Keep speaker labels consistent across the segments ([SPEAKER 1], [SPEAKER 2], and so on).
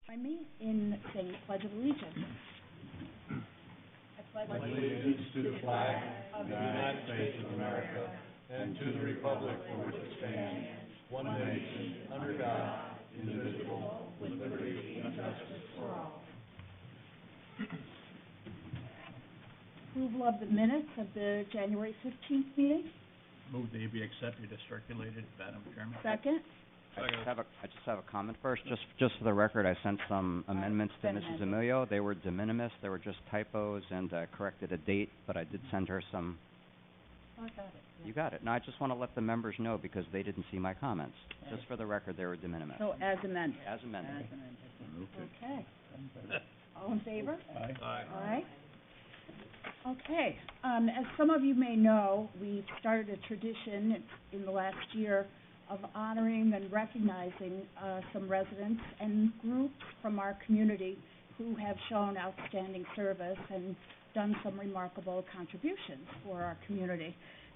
[SPEAKER 1] Join me in saying the Pledge of Allegiance. I pledge
[SPEAKER 2] allegiance to the flag of the United States of America and to the republic for which it stands, one nation, under God, indivisible, with liberty and justice for all.
[SPEAKER 1] Approval of the minutes of the January 15th meeting.
[SPEAKER 3] Move they be accepted as circulated, Madam Chairman.
[SPEAKER 1] Second.
[SPEAKER 4] I just have a comment first. Just for the record, I sent some amendments to Mrs. Emilio. They were de minimis. They were just typos and corrected a date, but I did send her some.
[SPEAKER 1] I got it. Yeah.
[SPEAKER 4] You got it. No, I just want to let the members know because they didn't see my comments. Just for the record, they were de minimis.
[SPEAKER 1] So as amended.
[SPEAKER 4] As amended.
[SPEAKER 1] Okay. All in favor?
[SPEAKER 3] Aye.
[SPEAKER 1] Aye. Okay. As some of you may know, we've started a tradition in the last year of honoring and recognizing some residents and groups from our community who have shown outstanding service and done some remarkable contributions for our community.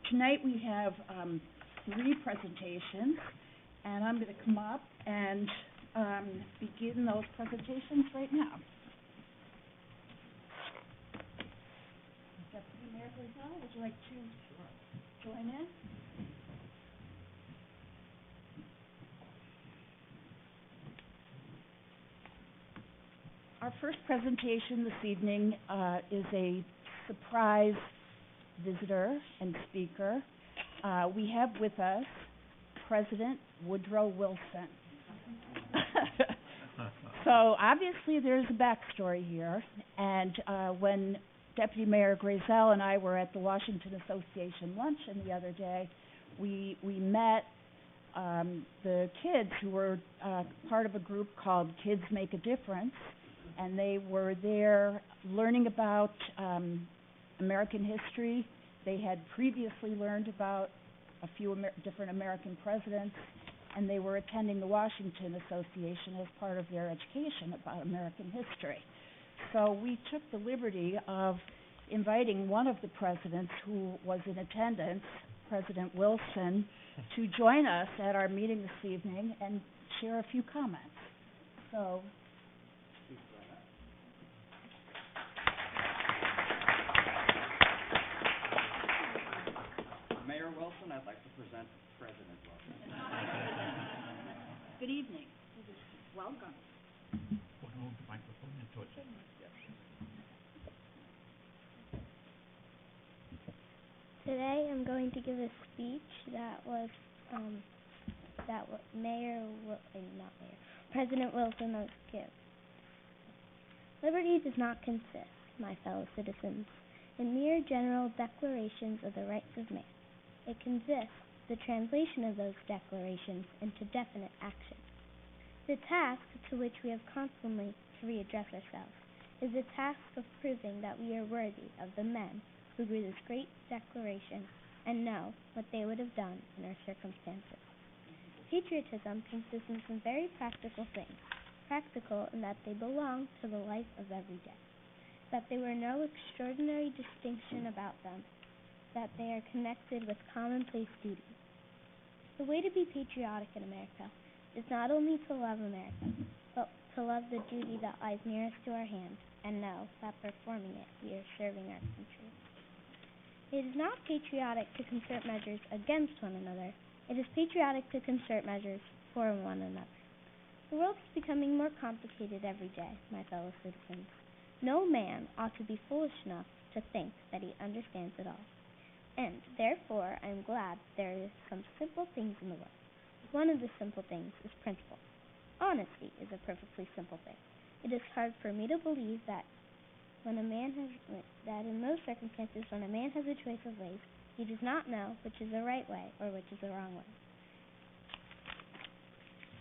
[SPEAKER 1] Tonight we have 3 presentations, and I'm going to come up and begin those presentations right now. Deputy Mayor Griselle, would you like to join in? Our first presentation this evening is a surprise visitor and speaker. We have with us President Woodrow Wilson. So obviously there's a backstory here, and when Deputy Mayor Griselle and I were at the Washington Association luncheon the other day, we met the kids who were part of a group called Kids Make a Difference, and they were there learning about American history. They had previously learned about a few different American presidents, and they were attending the Washington Association as part of their education about American history. So we took the liberty of inviting one of the presidents who was in attendance, President Wilson, to join us at our meeting this evening and share a few comments. So,
[SPEAKER 4] Mayor Wilson, I'd like to present President Wilson.
[SPEAKER 1] good evening. Welcome.
[SPEAKER 3] We'll move the microphone into it.
[SPEAKER 5] Today I'm going to give a speech that President Wilson must give. Liberty does not consist, my fellow citizens, in mere general declarations of the rights of man. It consists the translation of those declarations into definite action. The task to which we have constantly to readdress ourselves is the task of proving that we are worthy of the men who drew this great declaration and know what they would have done in our circumstances. Patriotism consists in some very practical things, practical in that they belong to the life of every day, that there were no extraordinary distinction about them, that they are connected with commonplace duties. The way to be patriotic in America is not only to love America, but to love the duty that lies nearest to our hand and know that performing it we are serving our country. It is not patriotic to concert measures against one another. It is patriotic to concert measures for one another. The world is becoming more complicated every day, my fellow citizens. No man ought to be foolish enough to think that he understands it all. And, therefore, I am glad there are some simple things in the world. One of the simple things is principle. Honesty is a perfectly simple thing. It is hard for me to believe that in most circumstances, when a man has a choice of ways, he does not know which is the right way or which is the wrong way.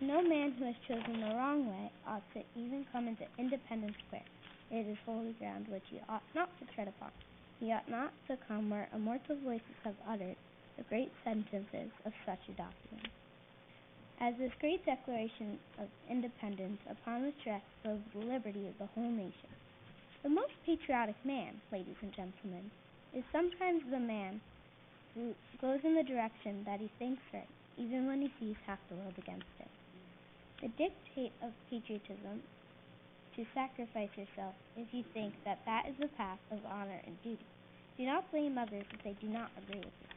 [SPEAKER 5] No man who has chosen the wrong way ought to even come into Independence Square. It is holy ground which he ought not to tread upon. He ought not to come where immortal voices have uttered the great sentences of such a document. As this great Declaration of Independence, upon which rests the liberty of the whole nation. The most patriotic man, ladies and gentlemen, is sometimes the man who goes in the direction that he thinks right, even when he sees half the world against him. The dictate of patriotism to sacrifice yourself if you think that that is the path of honor and duty. Do not blame others if they do not agree with you.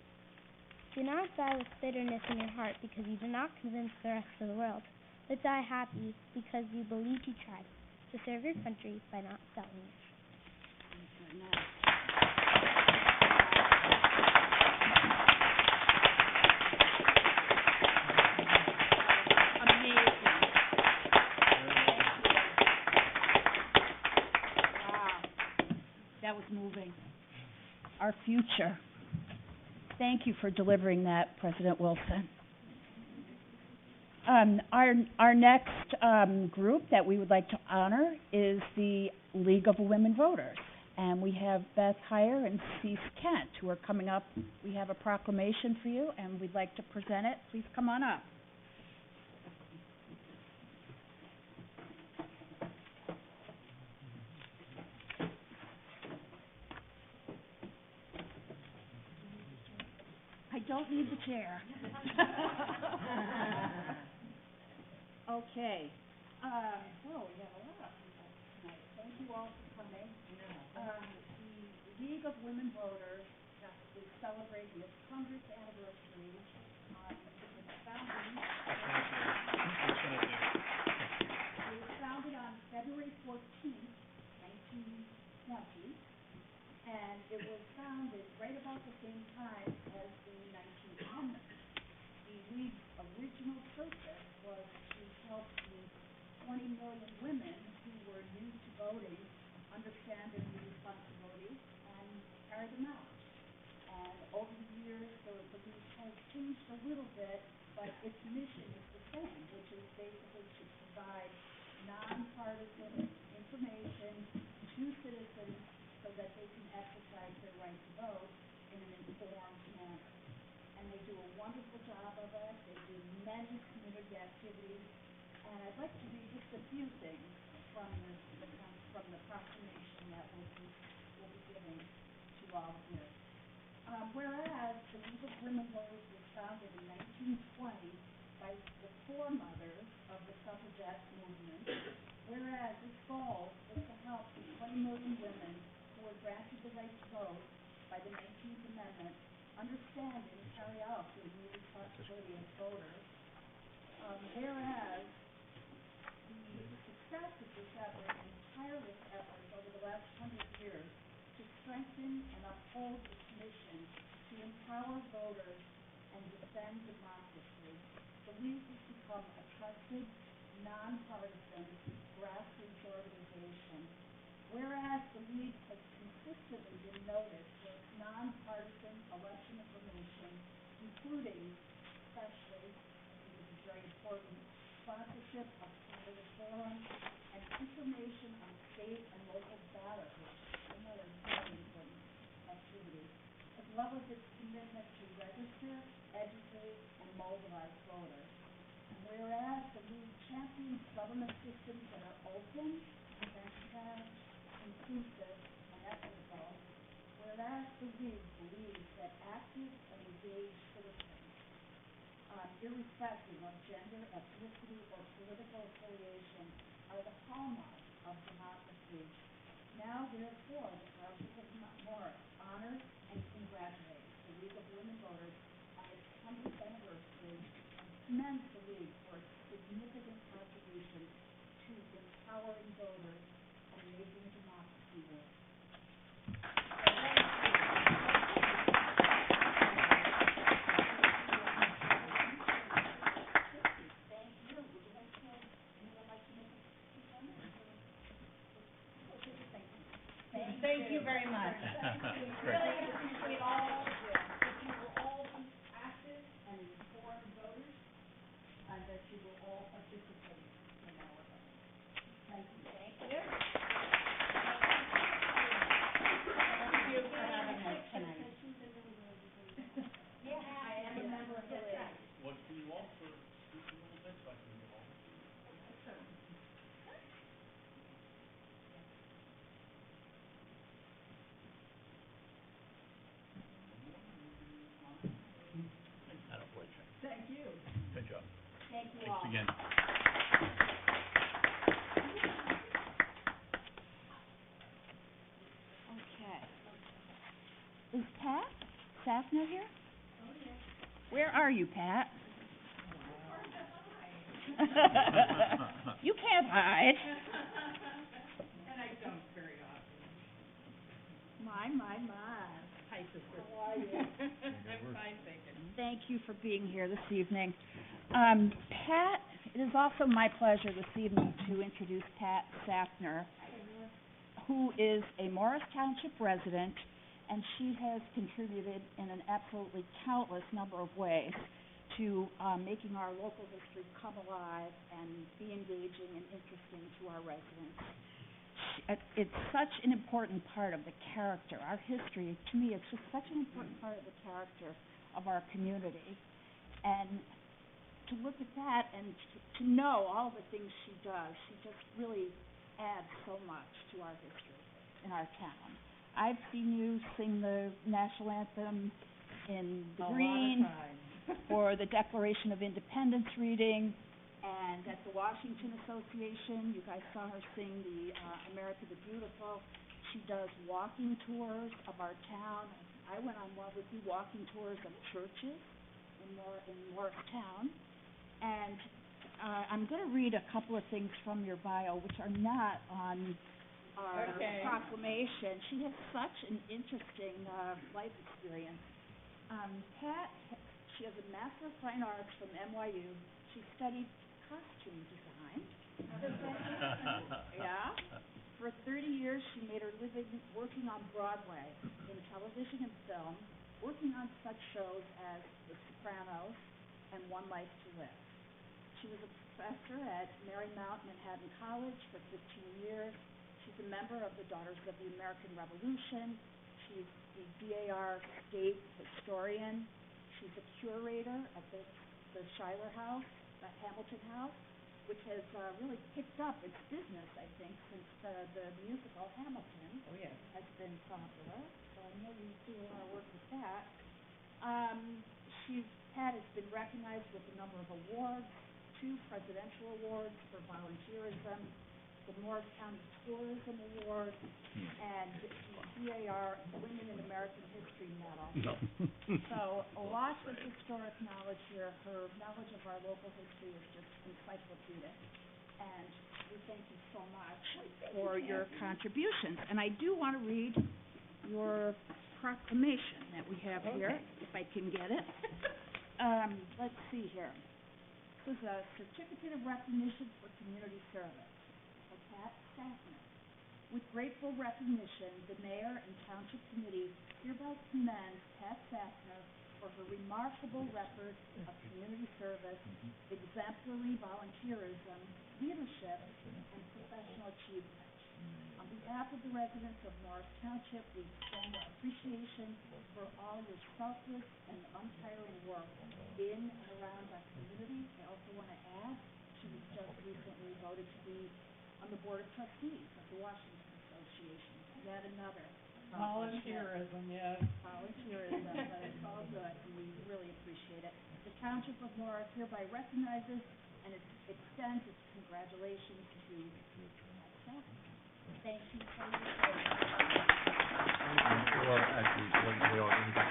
[SPEAKER 5] Do not die with bitterness in your heart because you did not convince the rest of the world, but die happy because you believed you tried to serve your country by not selling yourself.
[SPEAKER 1] That was moving. Our future. Thank you for delivering that, President Wilson. Our next group that we would like to honor is the League of Women Voters. And we have Beth Heyer and Cease Kent who are coming up. We have a proclamation for you, and we'd like to present it. Please come on up. I don't need the chair. Okay. We have a lot tonight. Thank you all for coming. The League of Women Voters is celebrating its 100th anniversary. Its founding. It was founded on February 14th, 1920. And it was founded right about the same time as the 19th Amendment. The League's original purpose was to help the 20 million women who were new to voting understand their new responsibilities and carry them out. And over the years, the League has changed a little bit, but its mission is the same, which is basically to provide nonpartisan information to citizens so that they can exercise their right to vote in an informed manner. And they do a wonderful job of it. They do many community activities. And I'd like to read just a few things from the proclamation that we'll be giving to all here. Whereas the League of Women Voters was founded in 1920 by the foremothers of the suffragette movement, whereas its goal was to help the 20 million women who were granted the right to vote by the 19th Amendment understand and carry out their new responsibility as voters. Whereas the success of this effort and tireless efforts over the last 100 years to strengthen and uphold its mission to empower voters and defend democracy, the League has become a trusted, nonpartisan, grassroots organization. Whereas the League has consistently been noted for its nonpartisan election information, including, especially, I think this is very important, sponsorship of candidate forums and information on state and local ballot issues, another very important activity, as well as its commitment to register, educate, and mobilize voters. And whereas the League champions government systems that are open, transparent, inclusive, and equitable, whereas the League believes that active and engaged citizens, irrespective of gender, ethnicity, or political affiliation, are the hallmark of democracy. Now, therefore, the Township of Morris honors and congratulates the League of Women Voters on its 100th anniversary and commends the League for its significant contribution to empowering voters and making democracy work. Thank you very much.
[SPEAKER 3] Great.
[SPEAKER 1] Really appreciate all of you. That you will all be active and informed voters, and that you will all participate in our voting. Thank you. Thank you. Thank you for having us tonight. Yeah, I am a member of the League.
[SPEAKER 3] What can you offer? Speak a little bit so I can get all.
[SPEAKER 1] Thank you.
[SPEAKER 3] Good job.
[SPEAKER 1] Thank you all.
[SPEAKER 3] Thanks again.
[SPEAKER 1] Pat here? Where are you, Pat? You can't hide.
[SPEAKER 6] And I don't very often.
[SPEAKER 1] My.
[SPEAKER 6] Hi, sister. How are you? I'm fine, thank you.
[SPEAKER 1] Thank you for being here this evening. Pat, it is also my pleasure this evening to introduce Pat SANFTNER, who is a Morris Township resident, and she has contributed in an absolutely countless number of ways to making our local history come alive and be engaging and interesting to our residents. It's such an important part of the character. Our history, to me, it's just such an important part of the character of our community. And to look at that and to know all the things she does, she just really adds so much to our history in our town. I've seen you sing the national anthem in the green for the Declaration of Independence reading, and at the Washington Association, you guys saw her sing the America the Beautiful. She does walking tours of our town. I went on one with you, walking tours of churches in Morristown. And I'm going to read a couple of things from your bio, which are not on our proclamation. She has such an interesting life experience. Pat, she has a Master of Fine Arts from NYU. She studied costume design. Yeah. For 30 years, she made her living working on Broadway in television and film, working on such shows as The Sopranos and One Life to Live. She was a professor at Marymount Manhattan College for 15 years. She's a member of the Daughters of the American Revolution. She's the DAR state historian. She's a curator of the Schuyler House, the Hamilton House, which has really picked up its business, I think, since the musical Hamilton has been popular. So I know you do a lot of work with that. Pat has been recognized with a number of awards, 2 presidential awards for volunteerism, the Morris County Tourism Award, and the DAR Women in American History Medal. So lots of historic knowledge here. Her knowledge of our local history is just encyclopedic. And we thank you so much for your contributions. And I do want to read your proclamation that we have here, if I can get it. Let's see here. This is a certificate of recognition for community service. Pat SANFTNER. With grateful recognition, the Mayor and Township Committee hereby commend Pat SANFTNER for her remarkable record of community service, exemplary volunteerism, leadership, and professional achievement. On behalf of the residents of Morris Township, we extend our appreciation for all your selfless and untiring work in and around our community. I also want to add, she was just recently voted to be on the Board of Trustees of the Washington Association. Yet another
[SPEAKER 6] Volunteerism, yes.
[SPEAKER 1] Volunteerism, but it's all good, and we really appreciate it. The Township of Morris hereby recognizes and extends its congratulations to Pat SANFTNER. Thank you for your service.
[SPEAKER 2] Well, actually, we all need to.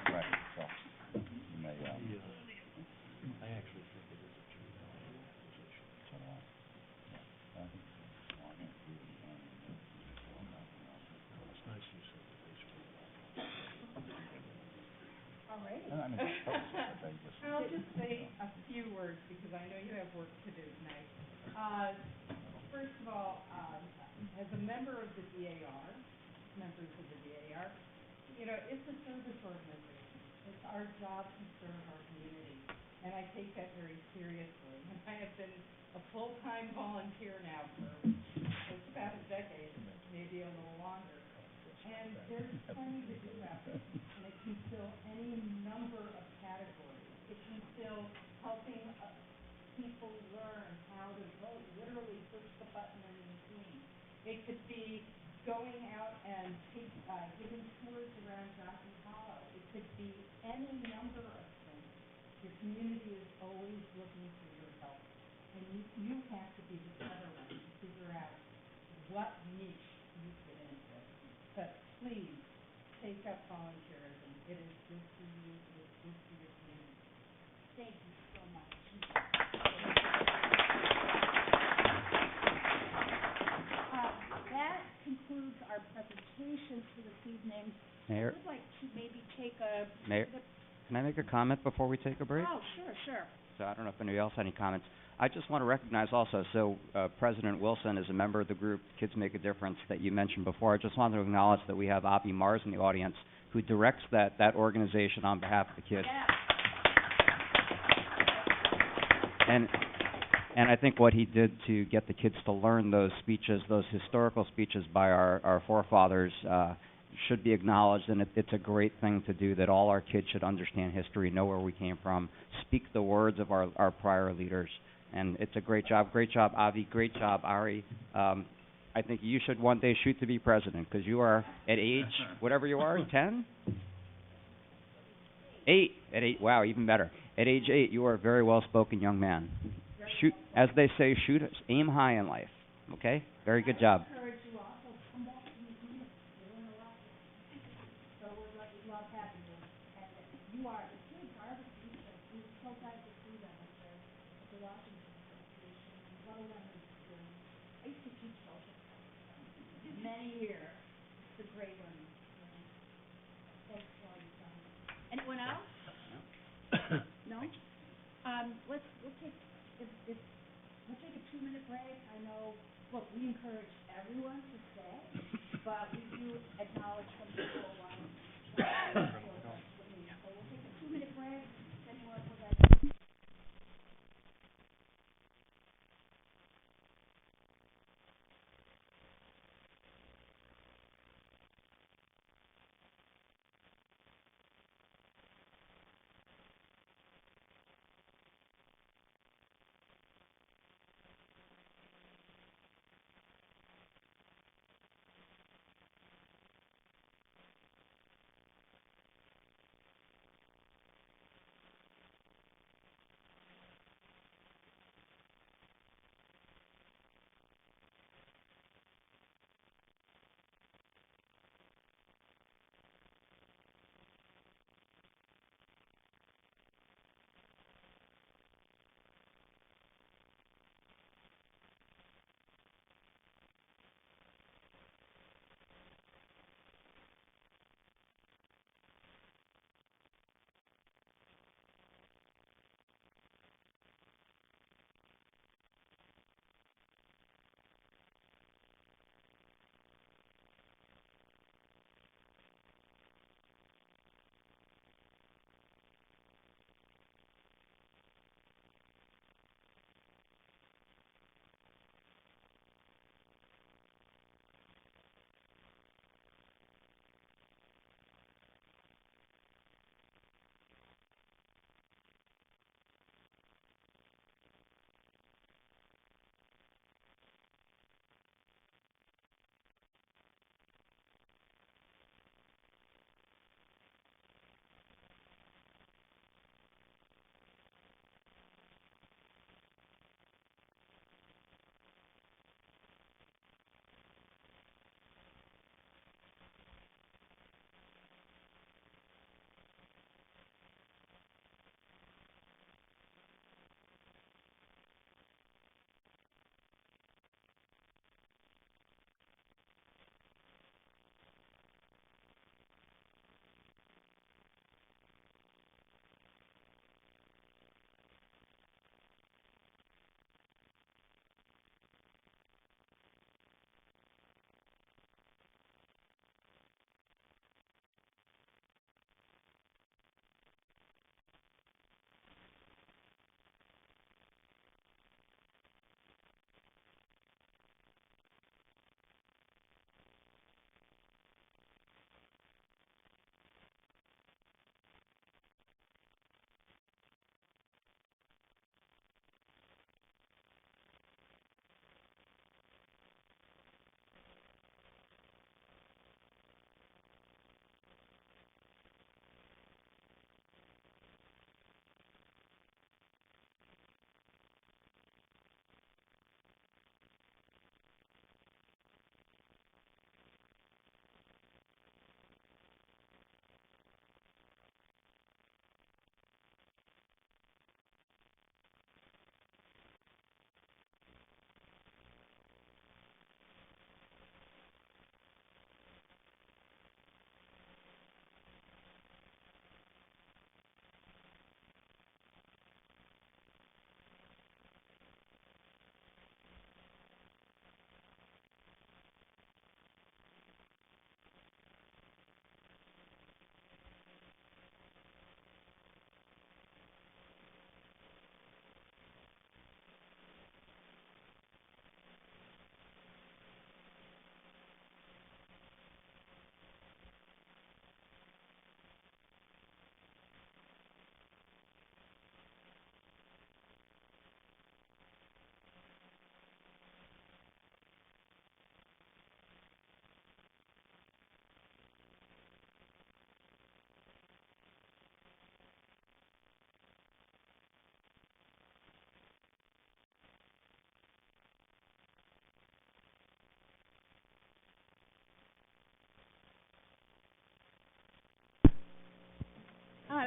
[SPEAKER 7] Right, so, you may,
[SPEAKER 2] I actually think it is a true position.
[SPEAKER 7] so, I think, well, I think we can,
[SPEAKER 2] It's nice you said that they should.
[SPEAKER 1] All right.
[SPEAKER 7] I mean, it's posted, but they just.
[SPEAKER 6] I'll just say a few words because I know you have work to do tonight. First of all, as a member of the DAR, members of the DAR, you know, it's a service organization. It's our job to serve our community, and I take that very seriously. And I have been a full-time volunteer now for it's about a decade, maybe a little longer. And there's plenty to do out there, and it can fill any number of categories. It can fill helping people learn how to vote, literally push the button in the machine. It could be going out and giving tours around Johnson Hollow. It could be any number of things. Your community is always looking for your help, and you have to be the clever one to figure out what niche you fit into. But please take up volunteerism. It is good for you, it is good for your community.
[SPEAKER 1] Thank you so much. That concludes our presentations for this evening. I
[SPEAKER 4] Mayor,
[SPEAKER 1] would like to maybe take a...
[SPEAKER 4] Mayor, can I make a comment before we take a break?
[SPEAKER 1] Oh, sure.
[SPEAKER 4] So I don't know if anybody else had any comments. I just want to recognize also, President Wilson is a member of the group, Kids Make a Difference, that you mentioned before. I just wanted to acknowledge that we have Avi Mars in the audience, who directs that organization on behalf of the kids.
[SPEAKER 1] Yeah.
[SPEAKER 4] And I think what he did to get the kids to learn those speeches, those historical speeches by our forefathers, should be acknowledged, and it's a great thing to do, that all our kids should understand history, know where we came from, speak the words of our prior leaders. And it's a great job, Avi, great job, Ari. I think you should one day shoot to be president, because you are at age, whatever you are, 10? 8. At 8, wow, even better. At age 8, you are a very well-spoken young man. Shoot, as they say, aim high in life, okay? Very good job.
[SPEAKER 1] Many years. It's a great learning experience. Thanks for all you've done. Anyone else? No? We'll take a 2-minute break. I know, look, we encourage everyone to stay, but we do acknowledge some people wanting to leave. So we'll take a 2-minute break. If anyone would like to...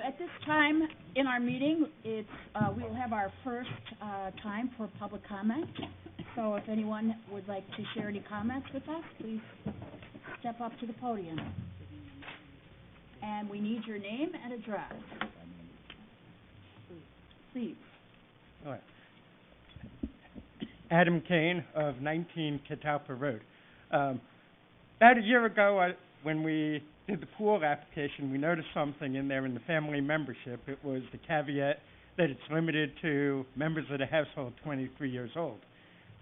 [SPEAKER 1] at this time in our meeting, we will have our first time for public comment. So if anyone would like to share any comments with us, please step up to the podium. And we need your name and address. Please.
[SPEAKER 8] All right. Adam Kane of 19 Catalpa Road. About a year ago, when we did the pool application, we noticed something in there in the family membership. It was the caveat that it's limited to members of the household 23 years old.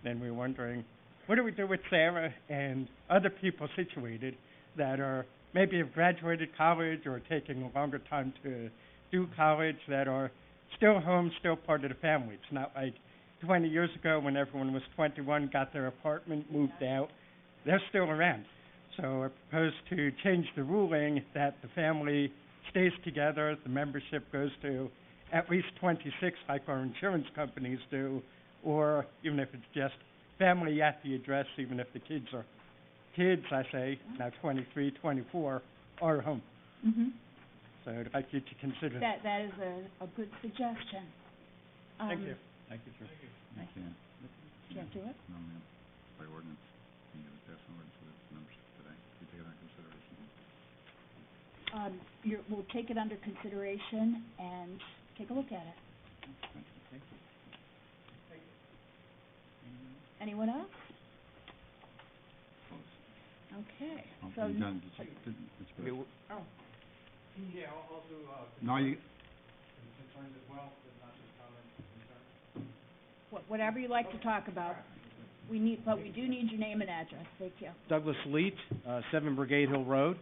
[SPEAKER 8] Then we were wondering, what do we do with Sarah and other people situated that are maybe have graduated college or taking a longer time to do college, that are still home, still part of the family? It's not like 20 years ago when everyone was 21, got their apartment, moved out. They're still around. So I propose to change the ruling that the family stays together, the membership goes to at least 26 like our insurance companies do, or even if it's just family at the address, even if the kids, I say, now 23, 24, are home.
[SPEAKER 1] Mm-hmm.
[SPEAKER 8] So I'd like you to consider that.
[SPEAKER 1] That is a good suggestion.
[SPEAKER 8] Thank you.
[SPEAKER 3] Thank you, sir.
[SPEAKER 7] You can't.
[SPEAKER 1] Can't do it?
[SPEAKER 7] No, ma'am. By ordinance, you have to pass an ordinance with membership today. You take it under consideration.
[SPEAKER 1] We'll take it under consideration and take a look at it. Anyone else? Okay, so...
[SPEAKER 7] You done, it's good.
[SPEAKER 2] Yeah, I'll do,
[SPEAKER 7] No, you,
[SPEAKER 2] concerns as well, but not just comments, concerns.
[SPEAKER 1] Whatever you like to talk about. We do need your name and address. Thank you.
[SPEAKER 9] Douglas Leet, 7 Brigade Hill Road.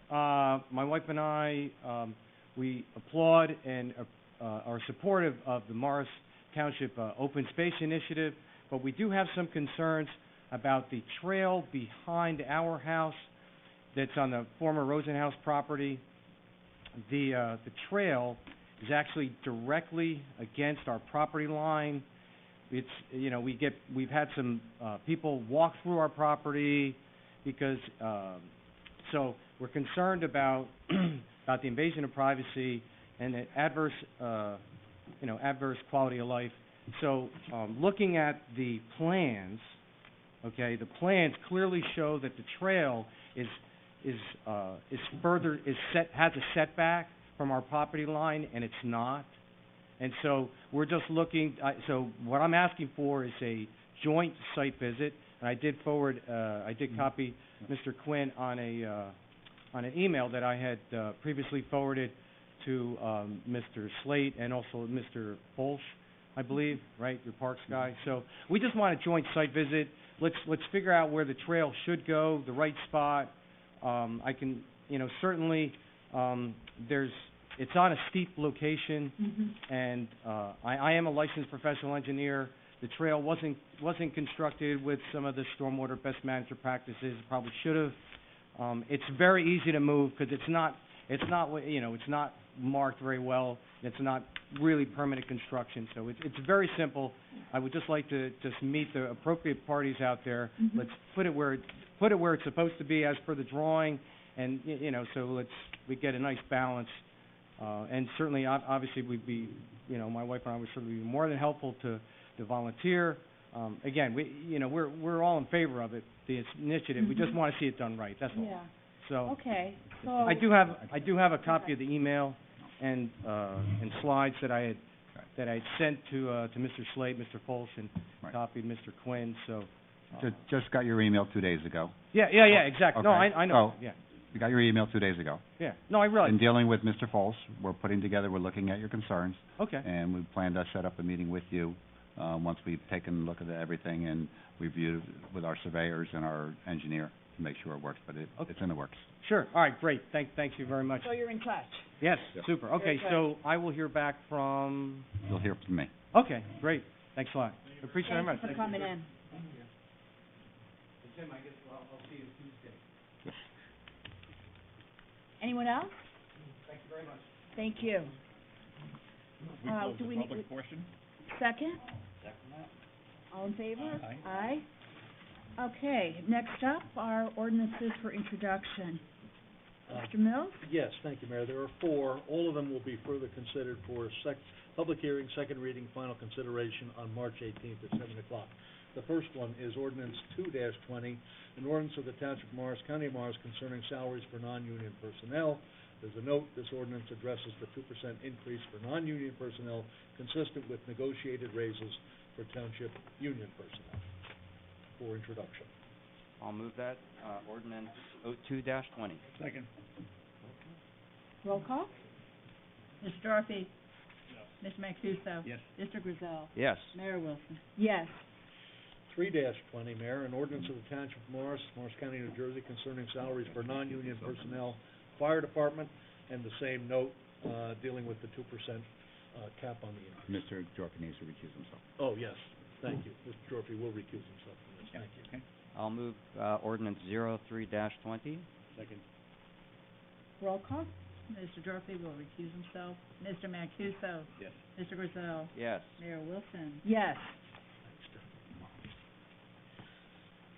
[SPEAKER 9] My wife and I, we applaud and are supportive of the Morris Township Open Space Initiative, but we do have some concerns about the trail behind our house that's on the former Rosenhaus property. The trail is actually directly against our property line. It's, you know, we've had some people walk through our property because, so we're concerned about about the invasion of privacy and the adverse quality of life. So, looking at the plans, okay, the plans clearly show that the trail has a setback from our property line, and it's not. And so we're just looking. So what I'm asking for is a joint site visit. And I did copy Mr. Quinn on an email that I had previously forwarded to Mr. Slate and also Mr. Bolsh, I believe, right, your parks guy. So we just want a joint site visit. Let's figure out where the trail should go, the right spot. I can, certainly it's on a steep location,
[SPEAKER 1] Mm-hmm.
[SPEAKER 9] and I am a licensed professional engineer. The trail wasn't constructed with some of the stormwater best management practices. It probably should have. It's very easy to move because it's not marked very well. It's not really permanent construction, so it's very simple. I would just like to just meet the appropriate parties out there.
[SPEAKER 1] Mm-hmm.
[SPEAKER 9] Let's put it where it's supposed to be as per the drawing, and so we get a nice balance. And certainly, obviously, we'd be, my wife and I would certainly be more than helpful to volunteer. Again, we're all in favor of it, the initiative.
[SPEAKER 1] Mm-hmm.
[SPEAKER 9] We just want to see it done right. That's all.
[SPEAKER 1] Yeah.
[SPEAKER 9] So
[SPEAKER 1] Okay. So
[SPEAKER 9] I do have a copy of the email and slides that I had sent to Mr. Slade, Mr. Folsh, and
[SPEAKER 7] Right.
[SPEAKER 9] copied Mr. Quinn. So
[SPEAKER 7] just got your email 2 days ago.
[SPEAKER 9] yeah, exactly. No,
[SPEAKER 7] Okay.
[SPEAKER 9] I know.
[SPEAKER 7] So-
[SPEAKER 9] Yeah.
[SPEAKER 7] You got your email 2 days ago.
[SPEAKER 9] Yeah. No, I realize.
[SPEAKER 7] In dealing with Mr. Foles, we're looking at your concerns,
[SPEAKER 9] Okay.
[SPEAKER 7] and we plan to set up a meeting with you once we've taken a look at everything and reviewed with our surveyors and our engineer to make sure it works, but
[SPEAKER 9] Okay.
[SPEAKER 7] it's in the works.
[SPEAKER 9] Sure. All right. Great. Thank you very much.
[SPEAKER 1] So you're in touch.
[SPEAKER 9] Yes.
[SPEAKER 7] Yeah.
[SPEAKER 9] Super. Okay.
[SPEAKER 1] Very
[SPEAKER 9] So I will hear back from.
[SPEAKER 7] You'll hear from me.
[SPEAKER 9] Okay. Great. Thanks a lot. Appreciate it very much.
[SPEAKER 1] Thank you for coming in.
[SPEAKER 9] Tim, I guess I'll see you Tuesday.
[SPEAKER 1] Anyone else?
[SPEAKER 9] Thank you very much.
[SPEAKER 1] Thank you.
[SPEAKER 3] We close
[SPEAKER 1] do
[SPEAKER 3] the
[SPEAKER 1] we need-
[SPEAKER 3] public portion?
[SPEAKER 1] Second? All in favor? Aye. Okay, next up are ordinances for introduction. Mr. Mills?
[SPEAKER 2] Yes, thank you, Mayor. There are four. All of them will be further considered for public hearing, second reading, final consideration on March 18th at 7 o'clock. The first one is ordinance 2-20, an ordinance of the Township of Morris, County of Morris concerning salaries for non-union personnel. There's a note, this ordinance addresses the 2% increase for non-union personnel consistent with negotiated raises for Township union personnel. For introduction.
[SPEAKER 4] I'll move that, ordinance 02-20.
[SPEAKER 3] Second.
[SPEAKER 1] Roll call?
[SPEAKER 6] Mr. Dorothy? Mr. Mancuso?
[SPEAKER 3] Yes.
[SPEAKER 6] Mr. Griselle?
[SPEAKER 4] Yes.
[SPEAKER 6] Mayor Wilson?
[SPEAKER 1] Yes.
[SPEAKER 2] 3-20, Mayor, an ordinance of the Township of Morris, Morris County, New Jersey, concerning salaries for non-union personnel, fire department, and the same note, dealing with the 2%, cap on the increase.
[SPEAKER 7] Mr. Dorfman needs to recuse himself.
[SPEAKER 2] Oh, yes, thank you. Mr. Dorothy will recuse himself from this, thank you.
[SPEAKER 4] I'll move, ordinance 03-20.
[SPEAKER 3] Second.
[SPEAKER 1] Roll call?
[SPEAKER 6] Mr. Dorothy will recuse himself. Mr. Mancuso?
[SPEAKER 3] Yes.
[SPEAKER 6] Mr. Griselle?
[SPEAKER 4] Yes.
[SPEAKER 6] Mayor Wilson?
[SPEAKER 1] Yes.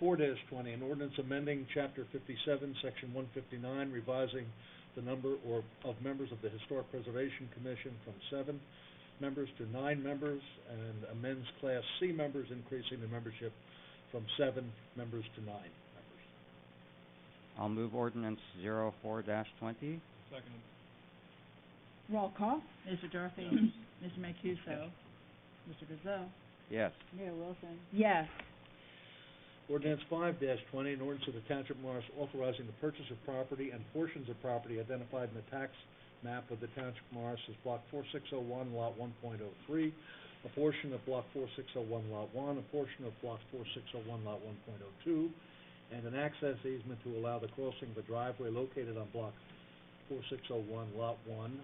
[SPEAKER 2] 4-20, an ordinance amending Chapter 57, Section 159, revising the number of members of the Historic Preservation Commission from 7 members to 9 members, and amends Class C members, increasing the membership from 7 members to 9 members.
[SPEAKER 4] I'll move ordinance 04-20.
[SPEAKER 3] Second.
[SPEAKER 1] Roll call?
[SPEAKER 6] Mr. Dorothy? Mr. Mancuso? Mr. Griselle?
[SPEAKER 4] Yes.
[SPEAKER 6] Mayor Wilson?
[SPEAKER 1] Yes.
[SPEAKER 2] Ordinance 5-20, an ordinance of the Township of Morris authorizing the purchase of property and portions of property identified in the tax map of the Township of Morris as Block 4601, Lot 1.03, a portion of Block 4601, Lot 1, a portion of Block 4601, Lot 1.02, and an access easement to allow the crossing of a driveway located on Block 4601, Lot 1,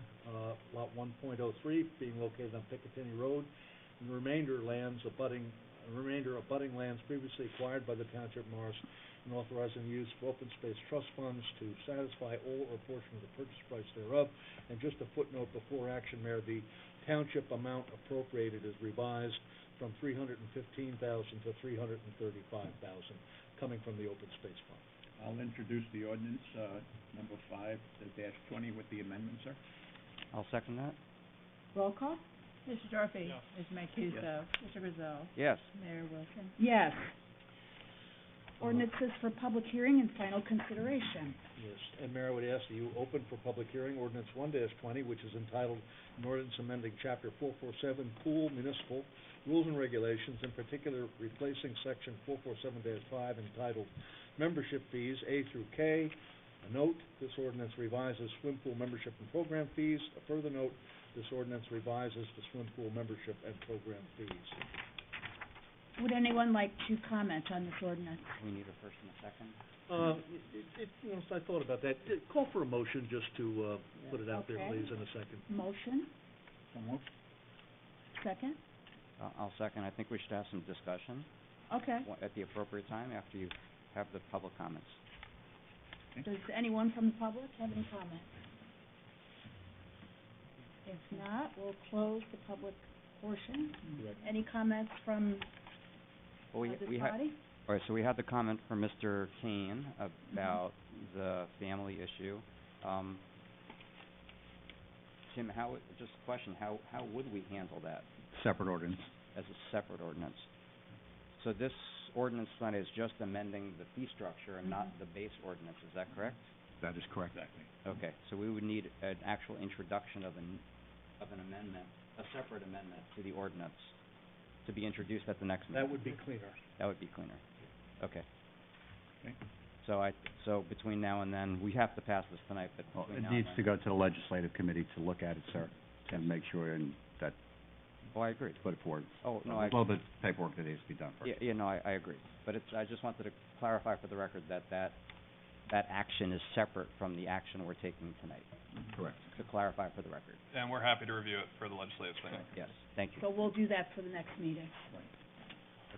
[SPEAKER 2] Lot 1.03 being located on Picatinny Road, and the remainder abutting lands previously acquired by the Township of Morris, and authorizing the use of open space trust funds to satisfy all or portion of the purchase price thereof. And just a footnote before action, Mayor, the township amount appropriated is revised from $315,000 to $335,000, coming from the open space fund.
[SPEAKER 3] I'll introduce the ordinance, number 5-20 with the amendment, sir.
[SPEAKER 4] I'll second that.
[SPEAKER 1] Roll call?
[SPEAKER 6] Mr. Dorothy? Mr. Mancuso? Mr. Griselle?
[SPEAKER 4] Yes.
[SPEAKER 6] Mayor Wilson?
[SPEAKER 1] Yes. Ordinances for public hearing and final consideration.
[SPEAKER 2] Yes, and Mayor, I would ask that you open for public hearing ordinance 1-20, which is entitled an ordinance amending Chapter 447, Pool Municipal Rules and Regulations, in particular replacing Section 447-5 entitled Membership Fees A through K. A note, this ordinance revises swim pool membership and program fees. A further note, this ordinance revises the swim pool membership and program fees.
[SPEAKER 1] Would anyone like to comment on this ordinance?
[SPEAKER 4] We need a first and a second.
[SPEAKER 2] I thought about that. Call for a motion just to put it out there,
[SPEAKER 1] Okay.
[SPEAKER 2] please, in a second.
[SPEAKER 1] Motion?
[SPEAKER 3] So moved.
[SPEAKER 1] Second?
[SPEAKER 4] I'll second. I think we should have some discussion
[SPEAKER 1] Okay.
[SPEAKER 4] at the appropriate time after you have the public comments.
[SPEAKER 1] Does anyone from the public have any comments? If not, we'll close the public portion.
[SPEAKER 2] Correct.
[SPEAKER 1] Any comments from
[SPEAKER 4] Well,
[SPEAKER 1] this
[SPEAKER 4] we had,
[SPEAKER 1] body?
[SPEAKER 4] all right, so we had the comment from Mr. Kane about the family issue. Tim, just a question, how would we handle that
[SPEAKER 7] Separate ordinance.
[SPEAKER 4] as a separate ordinance? So this ordinance tonight is just amending the fee structure and not the base ordinance, is that correct?
[SPEAKER 7] That is correct.
[SPEAKER 3] Exactly.
[SPEAKER 4] Okay, so we would need an actual introduction of an amendment, a separate amendment to the ordinance to be introduced at the next meeting.
[SPEAKER 2] That would be cleaner.
[SPEAKER 4] That would be cleaner. Okay.
[SPEAKER 3] Okay.
[SPEAKER 4] So between now and then, we have to pass this tonight, but
[SPEAKER 7] Well,
[SPEAKER 4] between
[SPEAKER 7] it
[SPEAKER 4] now and
[SPEAKER 7] needs
[SPEAKER 4] then.
[SPEAKER 7] to go to the legislative committee to look at it, sir, and make sure that,
[SPEAKER 4] Oh, I agree.
[SPEAKER 7] put it forward.
[SPEAKER 4] Oh, no,
[SPEAKER 7] There's a little bit of paperwork that needs to be done first.
[SPEAKER 4] Yeah, no, I agree. But I just wanted to clarify for the record that action is separate from the action we're taking tonight,
[SPEAKER 7] Correct.
[SPEAKER 4] to clarify for the record.
[SPEAKER 10] And we're happy to review it for the legislative session.
[SPEAKER 4] Yes, thank you.
[SPEAKER 1] So we'll do that for the next meeting.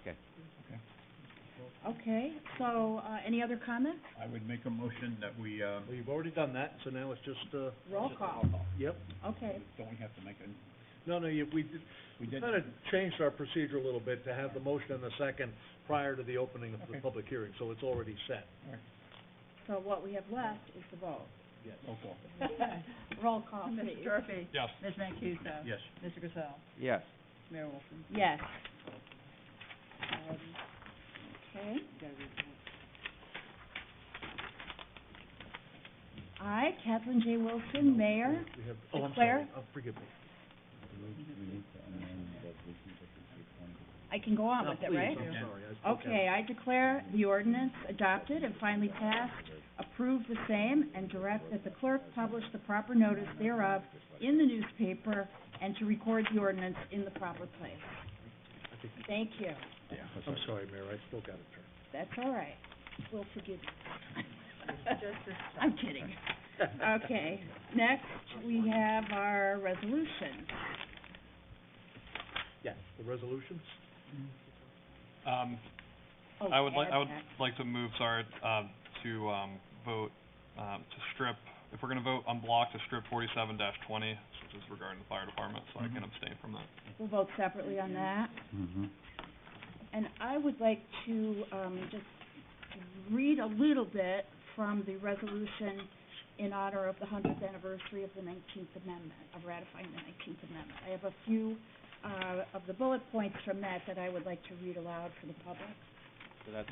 [SPEAKER 4] Okay.
[SPEAKER 1] Okay, so, any other comments?
[SPEAKER 3] I would make a motion that we,
[SPEAKER 2] Well, you've already done that, so now it's just,
[SPEAKER 1] Roll call.
[SPEAKER 2] yep.
[SPEAKER 1] Okay,
[SPEAKER 3] don't we have to make a,
[SPEAKER 2] No, we
[SPEAKER 3] we did?
[SPEAKER 2] kind of changed our procedure a little bit to have the motion and the second prior to the opening of the
[SPEAKER 3] Okay.
[SPEAKER 2] public hearing, so it's already set.
[SPEAKER 1] so what we have left is the vote.
[SPEAKER 3] Yes. Roll call.
[SPEAKER 1] Roll call,
[SPEAKER 6] Mr.
[SPEAKER 1] please.
[SPEAKER 6] Durfee.
[SPEAKER 10] Yes.
[SPEAKER 6] Ms. Mancuso.
[SPEAKER 3] Yes.
[SPEAKER 6] Mr. Griselle.
[SPEAKER 4] Yes.
[SPEAKER 6] Mayor Wilson.
[SPEAKER 1] Yes. Okay. I, Kathleen J. Wilson, Mayor,
[SPEAKER 2] We have,
[SPEAKER 1] declare.
[SPEAKER 2] Forgive me.
[SPEAKER 1] I can go on with it, right?
[SPEAKER 2] I'm sorry, I spoke out.
[SPEAKER 1] Okay, I declare the ordinance adopted and finally passed, approve the same, and direct that the clerk publish the proper notice thereof in the newspaper and to record the ordinance in the proper place. Thank you.
[SPEAKER 2] Yeah, I'm sorry, Mayor, I spoke out of turn.
[SPEAKER 1] That's all right. We'll forgive you. I'm kidding. Okay, next we have our resolution.
[SPEAKER 2] Yes, the resolutions?
[SPEAKER 1] Oh,
[SPEAKER 10] I would
[SPEAKER 1] add that.
[SPEAKER 10] like to move, to vote, to strip, if we're gonna vote on block, to strip 47-20, which is regarding the fire department, so I can abstain from that.
[SPEAKER 1] We'll vote separately on that.
[SPEAKER 7] Mm-hmm.
[SPEAKER 1] And I would like to, just read a little bit from the resolution in honor of the 100th anniversary of the 19th Amendment, of ratifying the 19th Amendment. I have a few, of the bullet points from that I would like to read aloud for the public.
[SPEAKER 4] So that's,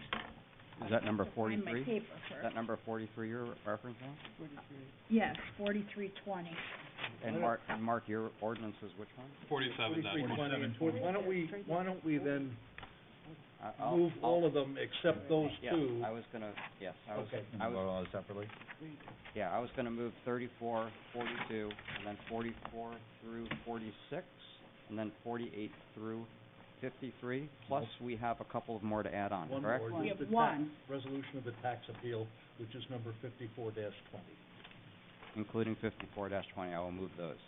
[SPEAKER 4] is that number
[SPEAKER 1] I have to find my
[SPEAKER 4] 43?
[SPEAKER 1] paper
[SPEAKER 4] Is
[SPEAKER 1] first.
[SPEAKER 4] that number 43 you're referencing?
[SPEAKER 1] Yes, 4320.
[SPEAKER 4] And Mark, your ordinance is which one?
[SPEAKER 10] 47-20.
[SPEAKER 2] Why don't we then
[SPEAKER 4] I'll-
[SPEAKER 2] move all of them except those
[SPEAKER 4] Yes,
[SPEAKER 2] two?
[SPEAKER 4] I was gonna, yes, I was,
[SPEAKER 2] Okay.
[SPEAKER 4] I was,
[SPEAKER 7] all separately?
[SPEAKER 4] yeah, I was gonna move 34, 42, and then 44 through 46, and then 48 through 53, plus we have a couple of more to add on,
[SPEAKER 2] One
[SPEAKER 4] correct?
[SPEAKER 2] more,
[SPEAKER 1] We
[SPEAKER 2] just
[SPEAKER 1] have
[SPEAKER 2] the
[SPEAKER 1] one.
[SPEAKER 2] resolution of the tax appeal, which is number 54-20.
[SPEAKER 4] Including 54-20, I will move those.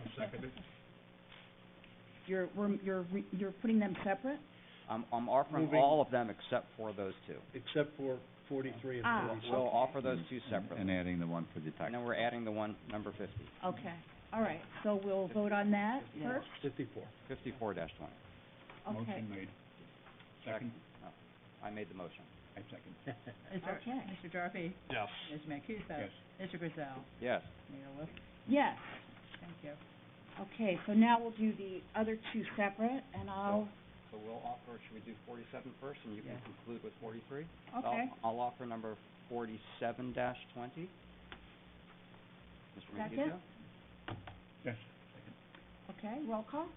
[SPEAKER 2] I'll second it.
[SPEAKER 1] You're putting them separate?
[SPEAKER 4] I'm offering
[SPEAKER 2] Moving-
[SPEAKER 4] all of them except for those two.
[SPEAKER 2] Except for 43 and
[SPEAKER 1] Ah.
[SPEAKER 2] 46.
[SPEAKER 4] We'll offer those two separately.
[SPEAKER 7] And adding the one for the tax.
[SPEAKER 4] And then we're adding the one, number 50,
[SPEAKER 1] Okay, all right, so we'll vote on that first?
[SPEAKER 2] 54.
[SPEAKER 4] 54-20.
[SPEAKER 1] Okay.
[SPEAKER 3] Motion made. Second?
[SPEAKER 4] No, I made the motion.
[SPEAKER 3] I second.
[SPEAKER 1] Okay.
[SPEAKER 6] Mr. Durfee.
[SPEAKER 10] Yes.
[SPEAKER 6] Ms. Mancuso.
[SPEAKER 3] Yes.
[SPEAKER 6] Mr. Griselle.
[SPEAKER 4] Yes.
[SPEAKER 6] Mayor Wilson.
[SPEAKER 1] Yes.
[SPEAKER 6] Thank you.
[SPEAKER 1] Okay, so now we'll do the other two separate, and I'll,
[SPEAKER 4] So we'll offer, should we do 47 first, and you can
[SPEAKER 6] Yeah.
[SPEAKER 4] conclude with 43?
[SPEAKER 1] okay.
[SPEAKER 4] I'll offer number 47-20. Mr.
[SPEAKER 1] Second.
[SPEAKER 4] Mancuso?
[SPEAKER 3] Yes.
[SPEAKER 1] Okay, roll call?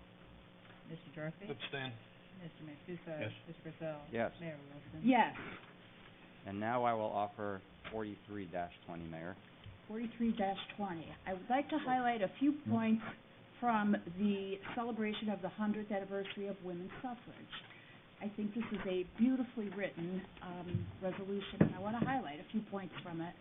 [SPEAKER 6] Mr. Durfee.
[SPEAKER 10] Abstain.
[SPEAKER 6] Mr. Mancuso.
[SPEAKER 3] Yes.
[SPEAKER 6] Mr. Griselle.
[SPEAKER 4] Yes.
[SPEAKER 6] Mayor Wilson.
[SPEAKER 1] Yes.
[SPEAKER 4] And now I will offer 43-20, Mayor.
[SPEAKER 1] 43-20. I would like to highlight a few points from the celebration of the 100th anniversary of women's suffrage. I think this is a beautifully written resolution, and I want to highlight a few points from it.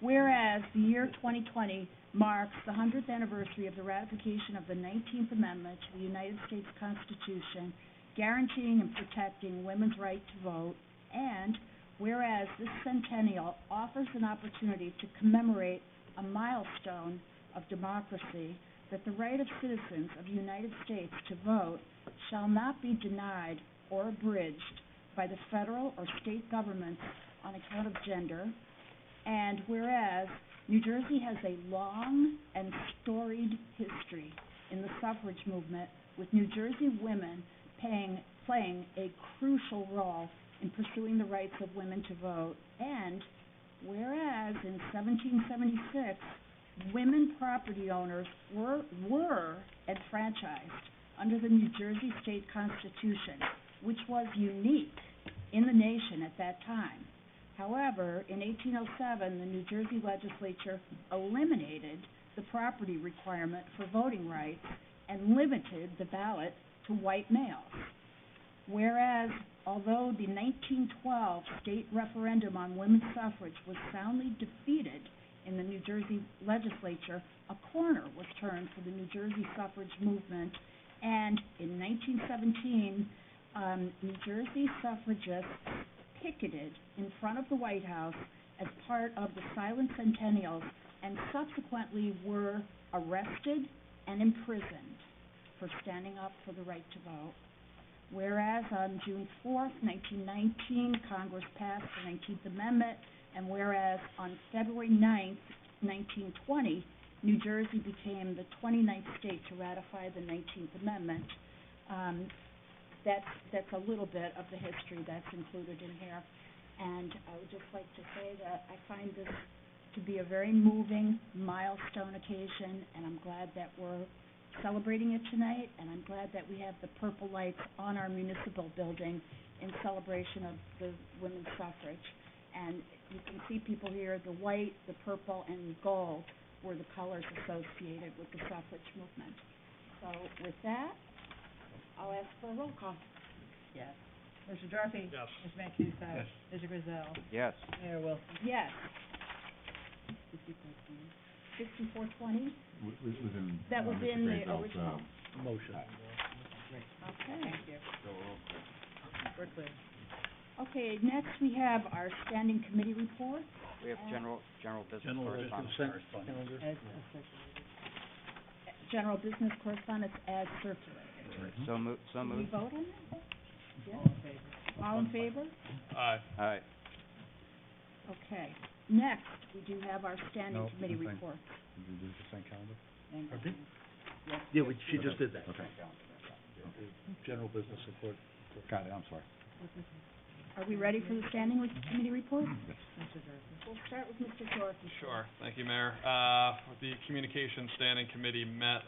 [SPEAKER 1] Whereas the year 2020 marks the 100th anniversary of the ratification of the 19th Amendment to the United States Constitution, guaranteeing and protecting women's right to vote, and whereas this centennial offers an opportunity to commemorate a milestone of democracy, that the right of citizens of the United States to vote shall not be denied or abridged by the federal or state governments on account of gender, and whereas New Jersey has a long and storied history in the suffrage movement, with New Jersey women playing a crucial role in pursuing the rights of women to vote, and whereas in 1776, women property owners were enfranchised under the New Jersey State Constitution, which was unique in the nation at that time. However, in 1807, the New Jersey legislature eliminated the property requirement for voting rights and limited the ballot to white males. Whereas, although the 1912 state referendum on women's suffrage was soundly defeated in the New Jersey legislature, a corner was turned for the New Jersey suffrage movement, and in 1917, New Jersey suffragists picketed in front of the White House as part of the silent centennials, and subsequently were arrested and imprisoned for standing up for the right to vote. Whereas on June 4th, 1919, Congress passed the 19th Amendment, and whereas on February 9th, 1920, New Jersey became the 29th state to ratify the 19th Amendment. That's a little bit of the history that's included in here. And I would just like to say that I find this to be a very moving milestone occasion, and I'm glad that we're celebrating it tonight, and I'm glad that we have the purple lights on our municipal building in celebration of the women's suffrage. And you can see people here, the white, the purple, and gold were the colors associated with the suffrage movement. So with that, I'll ask for a roll call.
[SPEAKER 6] Yes. Mr. Dorothy?
[SPEAKER 10] Yes.
[SPEAKER 6] Mr. Mancuso?
[SPEAKER 3] Yes.
[SPEAKER 6] Mr. Griselle?
[SPEAKER 4] Yes.
[SPEAKER 6] Mayor Wilson?
[SPEAKER 1] Yes. 5420? That was in the original.
[SPEAKER 3] Motion.
[SPEAKER 1] Okay.
[SPEAKER 6] Thank you. We're clear.
[SPEAKER 1] Okay, next we have our standing committee reports.
[SPEAKER 4] We have general business
[SPEAKER 3] General
[SPEAKER 4] correspondence.
[SPEAKER 3] correspondence.
[SPEAKER 1] General business correspondence as circulated.
[SPEAKER 4] So
[SPEAKER 1] Did we
[SPEAKER 4] moved.
[SPEAKER 1] vote on that? Yes.
[SPEAKER 6] All in favor?
[SPEAKER 1] All in favor?
[SPEAKER 10] Aye.
[SPEAKER 4] Aye.
[SPEAKER 1] Okay. Next, we do have our standing committee reports.
[SPEAKER 2] Did you do the consent calendar?
[SPEAKER 1] Hang on.
[SPEAKER 3] Okay.
[SPEAKER 1] Yes.
[SPEAKER 3] Yeah, she just did that.
[SPEAKER 2] Okay.
[SPEAKER 3] General business support.
[SPEAKER 2] Got it, I'm sorry.
[SPEAKER 1] Are we ready for the standing committee reports?
[SPEAKER 6] Mr. Dorothy?
[SPEAKER 1] We'll start with Mr. Dorothy.
[SPEAKER 10] Sure, thank you, Mayor. The Communications Standing Committee met,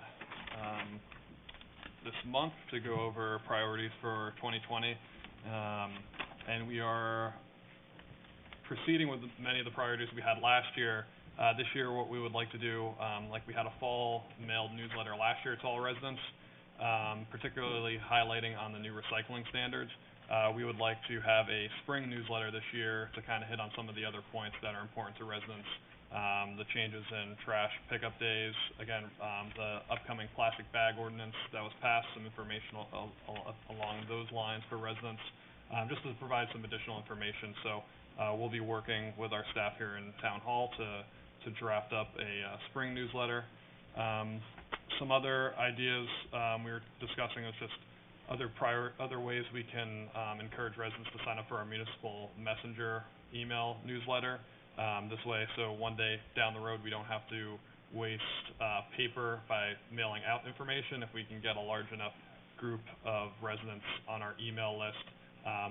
[SPEAKER 10] this month to go over priorities for 2020. And we are proceeding with many of the priorities we had last year. This year, what we would like to do, like we had a fall mailed newsletter last year to all residents, particularly highlighting on the new recycling standards. We would like to have a spring newsletter this year to kind of hit on some of the other points that are important to residents. The changes in trash pickup days, again, the upcoming plastic bag ordinance that was passed, some information along those lines for residents, just to provide some additional information. So we'll be working with our staff here in Town Hall to draft up a spring newsletter. Some other ideas we were discussing is just other ways we can encourage residents to sign up for our municipal messenger email newsletter. This way, so one day down the road, we don't have to waste paper by mailing out information. If we can get a large enough group of residents on our email list,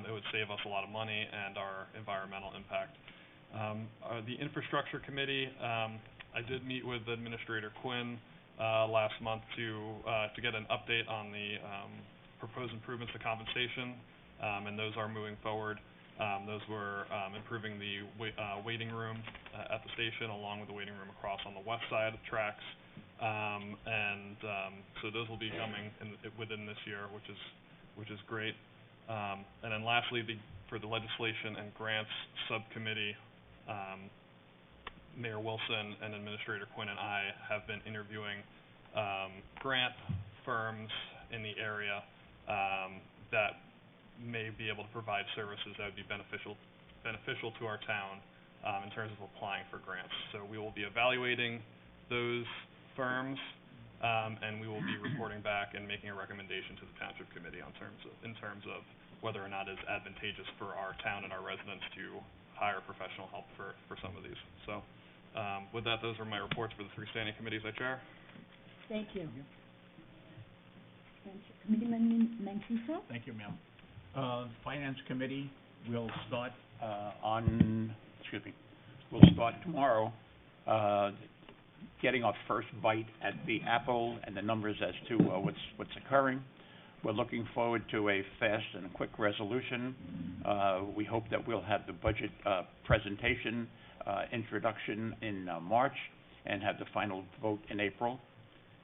[SPEAKER 10] it would save us a lot of money and our environmental impact. The Infrastructure Committee, I did meet with Administrator Quinn last month to get an update on the proposed improvements to compensation, and those are moving forward. Those were improving the waiting room at the station, along with the waiting room across on the west side of the tracks. So those will be coming within this year, which is great. And then lastly, for the Legislation and Grants Subcommittee, Mayor Wilson and Administrator Quinn and I have been interviewing grant firms in the area that may be able to provide services that would be beneficial to our town in terms of applying for grants. So we will be evaluating those firms, and we will be reporting back and making a recommendation to the Township Committee in terms of whether or not it's advantageous for our town and our residents to hire professional help for some of these. So with that, those are my reports for the three standing committees I chair.
[SPEAKER 1] Thank you. Committeeman Mancuso?
[SPEAKER 3] Thank you, ma'am. Finance Committee will start, we'll start tomorrow, getting our first bite at the apple and the numbers as to what's occurring. We're looking forward to a fast and quick resolution. We hope that we'll have the budget presentation, introduction in March, and have the final vote in April.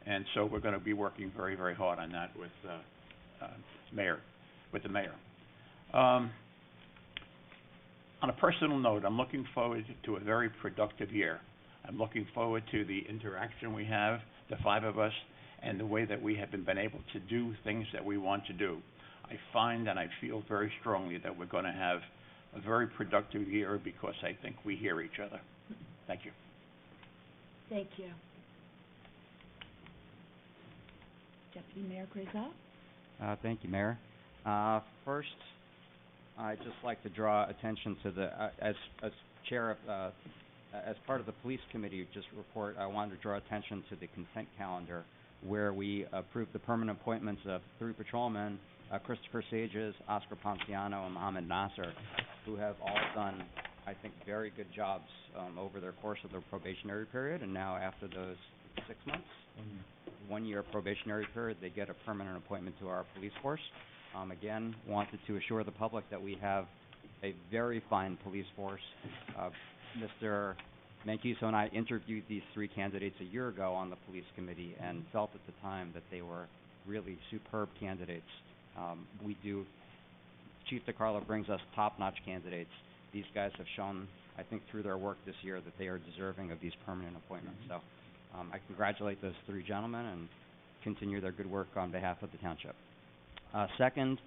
[SPEAKER 3] And so we're going to be working very, very hard on that with the mayor. On a personal note, I'm looking forward to a very productive year. I'm looking forward to the interaction we have, the five of us, and the way that we have been able to do things that we want to do. I find and I feel very strongly that we're going to have a very productive year because I think we hear each other. Thank you.
[SPEAKER 1] Thank you. Deputy Mayor Griselle?
[SPEAKER 4] Thank you, Mayor. First, I'd just like to draw attention to as chair of as part of the police committee just report, I wanted to draw attention to the consent calendar, where we approved the permanent appointments of 3 patrolmen, Christopher Sages, Oscar Ponciano, and Mohammed Nasser, who have all done, I think, very good jobs over their course of their probationary period. And now, after those 6 months, 1 year probationary period, they get a permanent appointment to our police force. Again, wanted to assure the public that we have a very fine police force. Mr. Mancuso and I interviewed these 3 candidates a year ago on the police committee and felt at the time that they were really superb candidates. Chief DeCarlo brings us top-notch candidates. These guys have shown, I think, through their work this year that they are deserving of these permanent appointments. So I congratulate those 3 gentlemen and continue their good work on behalf of the township. Second,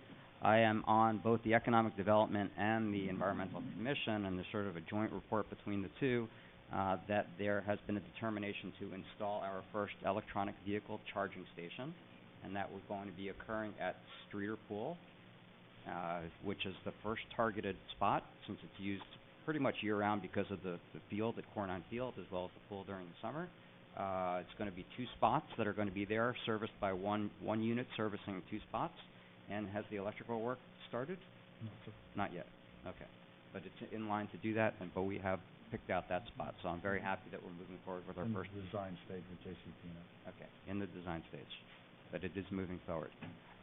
[SPEAKER 4] I am on both the Economic Development and the Environmental Commission, and there's sort of a joint report between the two, that there has been a determination to install our first electronic vehicle charging station, and that was going to be occurring at Streeter Pool, which is the first targeted spot, since it's used pretty much year-round because of the field at Cornine Field, as well as the pool during the summer. It's going to be 2 spots that are going to be there, serviced by one unit servicing 2 spots. And has the electrical work started?
[SPEAKER 2] No, sir.
[SPEAKER 4] Not yet. Okay. But it's in line to do that, but we have picked out that spot. So I'm very happy that we're moving forward with our first.
[SPEAKER 2] In the design stage with JCP now.
[SPEAKER 4] Okay, in the design stage. But it is moving forward.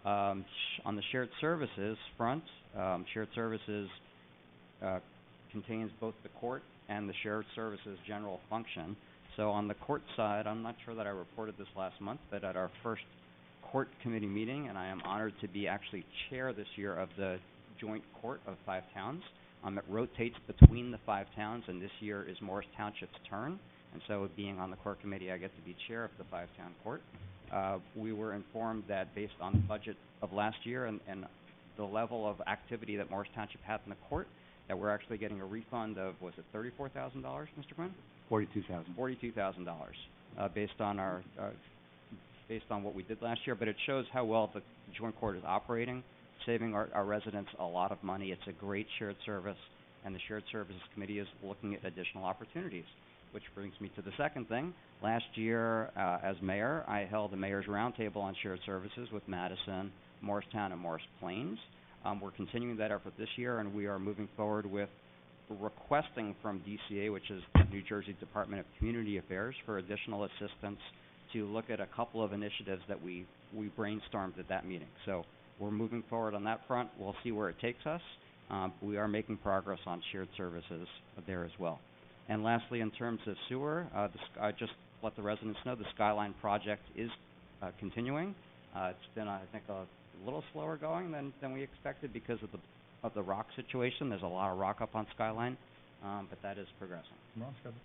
[SPEAKER 4] On the shared services front, shared services contains both the court and the shared services general function. So on the court side, I'm not sure that I reported this last month, but at our first court committee meeting, and I am honored to be actually chair this year of the joint court of 5 towns. It rotates between the 5 towns, and this year is Morris Township's turn. And so being on the court committee, I get to be chair of the 5-town court. We were informed that based on the budget of last year and the level of activity that Morris Township had in the court, that we're actually getting a refund of, was it $34,000, Mr. Quinn?
[SPEAKER 7] $42,000.
[SPEAKER 4] $42,000, based on what we did last year, but it shows how well the joint court is operating, saving our residents a lot of money. It's a great shared service, and the Shared Services Committee is looking at additional opportunities, which brings me to the second thing. Last year, as mayor, I held a mayor's roundtable on shared services with Madison, Morristown, and Morris Plains. We're continuing that effort this year, and we are moving forward with requesting from DCA, which is the New Jersey Department of Community Affairs, for additional assistance to look at a couple of initiatives that we brainstormed at that meeting. So we're moving forward on that front. We'll see where it takes us. We are making progress on shared services there as well. And lastly, in terms of sewer, I just let the residents know the Skyline project is continuing. It's been, I think, a little slower going than we expected because of the rock situation. There's a lot of rock up on Skyline, but that is progressing.
[SPEAKER 2] We're on schedule.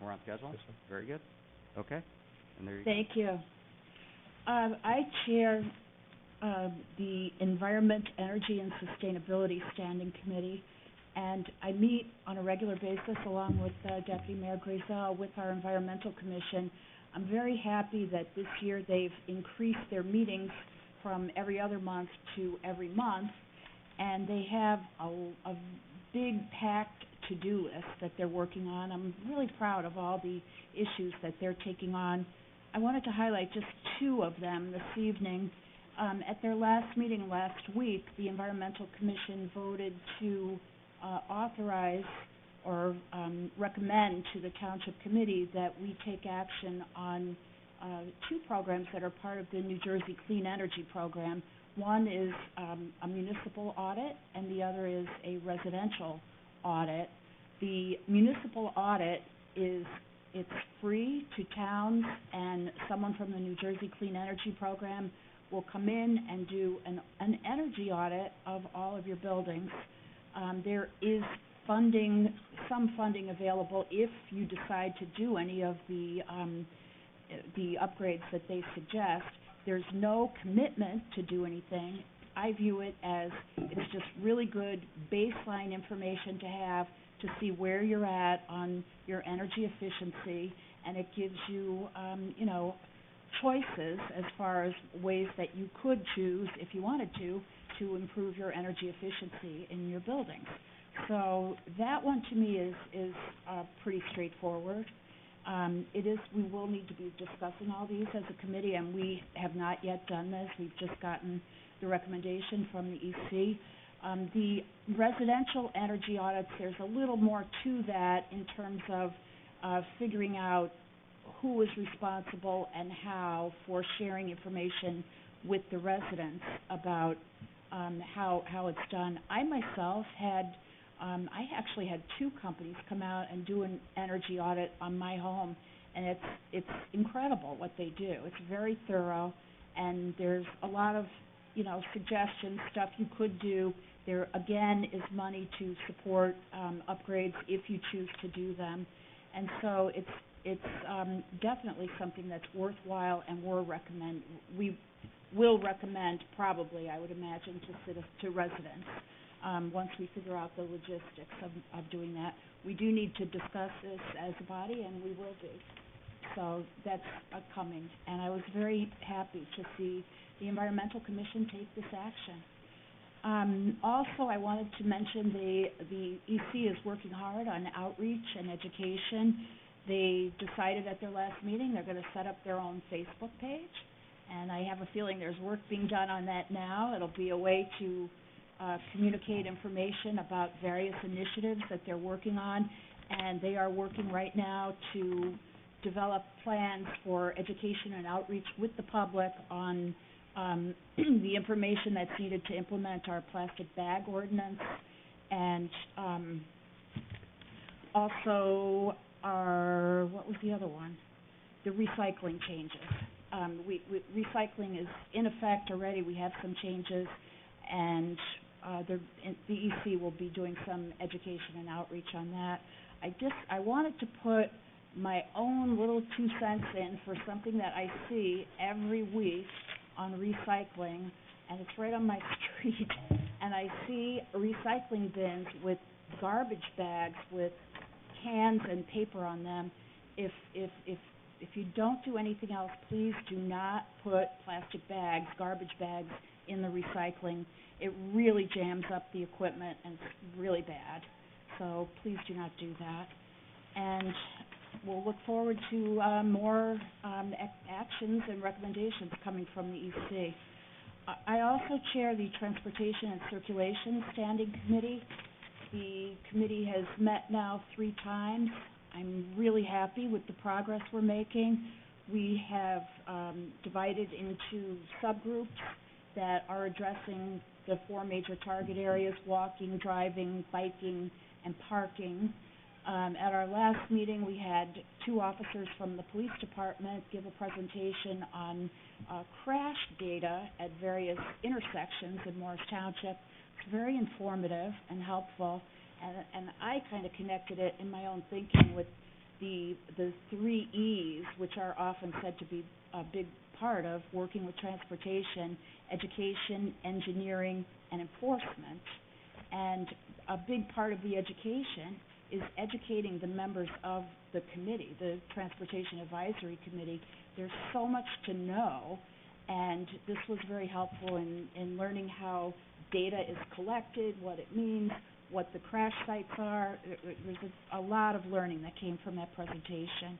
[SPEAKER 4] We're on schedule?
[SPEAKER 2] Yes, sir.
[SPEAKER 4] Very good. Okay. And there you
[SPEAKER 1] Thank you. I chair the Environment, Energy, and Sustainability Standing Committee, and I meet on a regular basis along with Deputy Mayor Grayzel with our Environmental Commission. I'm very happy that this year they've increased their meetings from every other month to every month, and they have a big packed to-do list that they're working on. I'm really proud of all the issues that they're taking on. I wanted to highlight just 2 of them this evening. At their last meeting last week, the Environmental Commission voted to authorize or recommend to the Township Committee that we take action on 2 programs that are part of the New Jersey Clean Energy Program. One is a municipal audit, and the other is a residential audit. The municipal audit it's free to towns, and someone from the New Jersey Clean Energy Program will come in and do an energy audit of all of your buildings. There is some funding available if you decide to do any of the upgrades that they suggest. There's no commitment to do anything. I view it as it's just really good baseline information to have to see where you're at on your energy efficiency, and it gives you, choices as far as ways that you could choose, if you wanted to improve your energy efficiency in your buildings. So that one to me is pretty straightforward. We will need to be discussing all these as a committee, and we have not yet done this. We've just gotten the recommendation from the EC. The residential energy audits, there's a little more to that in terms of figuring out who is responsible and how for sharing information with the residents about how it's done. I myself I actually had 2 companies come out and do an energy audit on my home, and it's incredible what they do. It's very thorough, and there's a lot of, suggestions, stuff you could do. There, again, is money to support upgrades if you choose to do them. And so it's definitely something that's worthwhile, and we will recommend probably, I would imagine, to residents once we figure out the logistics of doing that. We do need to discuss this as a body, and we will do. So that's coming. And I was very happy to see the Environmental Commission take this action. Also, I wanted to mention the EC is working hard on outreach and education. They decided at their last meeting they're going to set up their own Facebook page, and I have a feeling there's work being done on that now. It'll be a way to communicate information about various initiatives that they're working on, and they are working right now to develop plans for education and outreach with the public on the information that's needed to implement our plastic bag ordinance, and also what was the other one? The recycling changes. Recycling is in effect already. We have some changes, and the EC will be doing some education and outreach on that. I wanted to put my own little 2 cents in for something that I see every week on recycling, and it's right on my street, and I see recycling bins with garbage bags with cans and paper on them. If you don't do anything else, please do not put plastic bags, garbage bags, in the recycling. It really jams up the equipment, and it's really bad. So please do not do that. And we'll look forward to more actions and recommendations coming from the EC. I also chair the Transportation and Circulation Standing Committee. The committee has met now 3 times. I'm really happy with the progress we're making. We have divided into subgroups that are addressing the 4 major target areas: walking, driving, biking, and parking. At our last meeting, we had 2 officers from the police department give a presentation on crash data at various intersections in Morris Township. It's very informative and helpful, and I kind of connected it in my own thinking with the 3 E's, which are often said to be a big part of working with transportation: education, engineering, and enforcement. And a big part of the education is educating the members of the committee, the Transportation Advisory Committee. There's so much to know, and this was very helpful in learning how data is collected, what it means, what the crash sites are. There's a lot of learning that came from that presentation.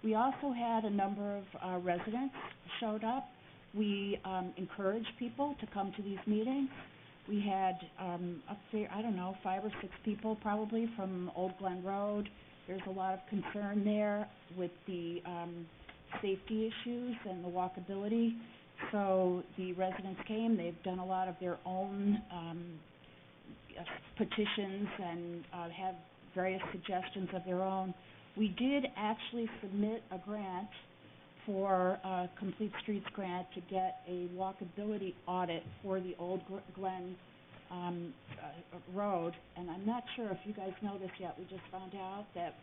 [SPEAKER 1] We also had a number of residents showed up. We encourage people to come to these meetings. We had, 5 or 6 people probably from Old Glen Road. There's a lot of concern there with the safety issues and the walkability. So the residents came. They've done a lot of their own petitions and have various suggestions of their own. We did actually submit a grant for a Complete Streets grant to get a walkability audit for the Old Glen Road, and I'm not sure if you guys know this yet. We just found out that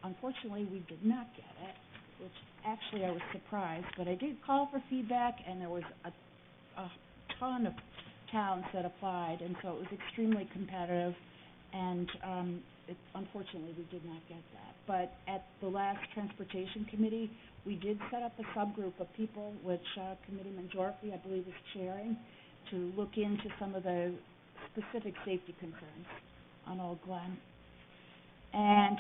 [SPEAKER 1] unfortunately we did not get it, which actually I was surprised, but I did call for feedback, and there was a ton of towns that applied, and so it was extremely competitive, and unfortunately we did not get that. But at the last Transportation Committee, we did set up a subgroup of people, which Committeeman Jorphy, I believe, is chairing, to look into some of the specific safety concerns on Old Glen. And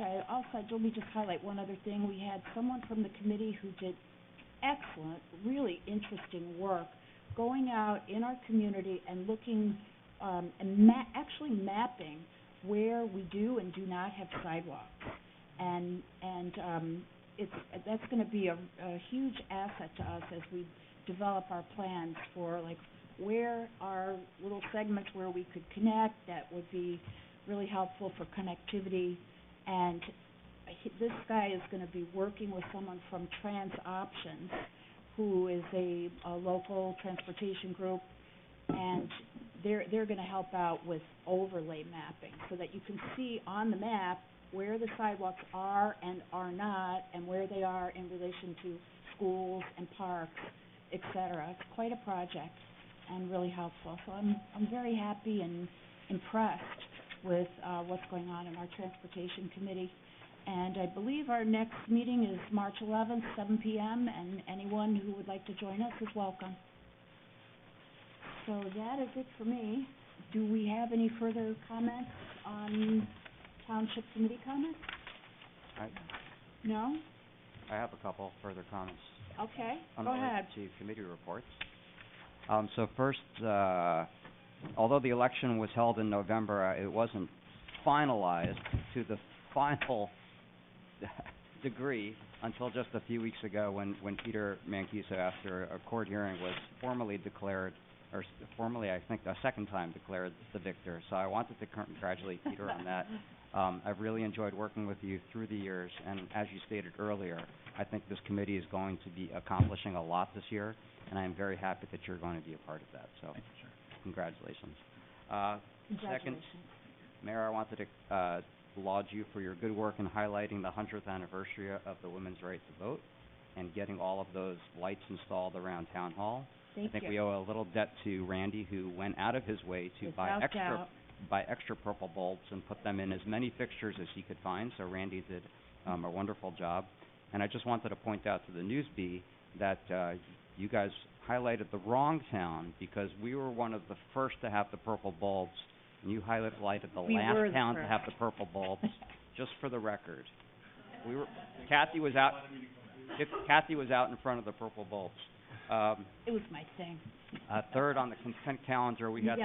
[SPEAKER 1] let me just highlight one other thing. We had someone from the committee who did excellent, really interesting work going out in our community and looking and actually mapping where we do and do not have sidewalks. And that's going to be a huge asset to us as we develop our plans for, like, where are little segments where we could connect that would be really helpful for connectivity. And this guy is going to be working with someone from TransOptions, who is a local transportation group, and they're going to help out with overlay mapping so that you can see on the map where the sidewalks are and are not, and where they are in relation to schools and parks, et cetera. It's quite a project and really helpful. So I'm very happy and impressed with what's going on in our transportation committee. And I believe our next meeting is March 11th, 7 p.m., and anyone who would like to join us is welcome. So that is it for me. Do we have any further comments on Township Committee comments? No?
[SPEAKER 4] I have a couple further comments.
[SPEAKER 1] Okay, go
[SPEAKER 4] unrelated
[SPEAKER 1] ahead.
[SPEAKER 4] to committee reports. So first, although the election was held in November, it wasn't finalized to the final degree until just a few weeks ago when Peter Mancuso, after a court hearing, was formally declared, or formally, I think, a second time declared the victor. So I wanted to congratulate Peter on that. I've really enjoyed working with you through the years, and as you stated earlier, I think this committee is going to be accomplishing a lot this year, and I am very happy that you're going to be a part of that. So, congratulations. Second, Mayor, I wanted to laud you for your good work in highlighting the 100th anniversary of the women's right to vote and getting all of those lights installed around Town Hall. I think we owe a little debt to Randy, who went out of his way to buy extra purple bulbs and put them in as many fixtures as he could find. So Randy did a wonderful job. And I just wanted to point out to the Newsbee that you guys highlighted the wrong town, because we were one of the first to have the purple bulbs, and you highlighted the last town to have the purple bulbs. Just for the record, Kathy was out in front of the purple bulbs.
[SPEAKER 1] It was my thing.
[SPEAKER 4] Third on the consent calendar, we had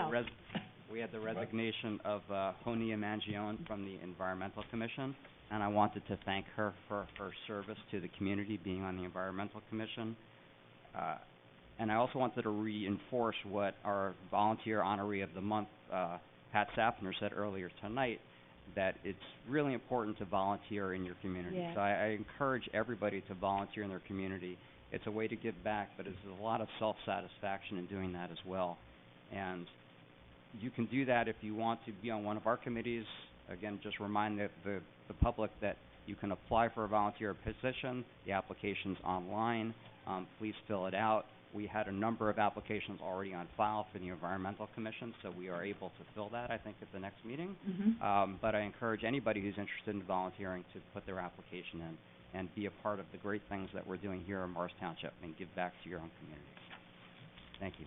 [SPEAKER 4] the resignation of Honia Mangione from the Environmental Commission, and I wanted to thank her for her service to the community being on the Environmental Commission. And I also wanted to reinforce what our volunteer honoree of the month, Pat SANFTNER, said earlier tonight, that it's really important to volunteer in your community.
[SPEAKER 1] Yes.
[SPEAKER 4] So I encourage everybody to volunteer in their community. It's a way to give back, but there's a lot of self-satisfaction in doing that as well. And you can do that if you want to be on one of our committees. Again, just remind the public that you can apply for a volunteer position. The application's online. Please fill it out. We had a number of applications already on file for the Environmental Commission, so we are able to fill that, I think, at the next meeting. But I encourage anybody who's interested in volunteering to put their application in and be a part of the great things that we're doing here in Morris Township and give back to your own communities. Thank you.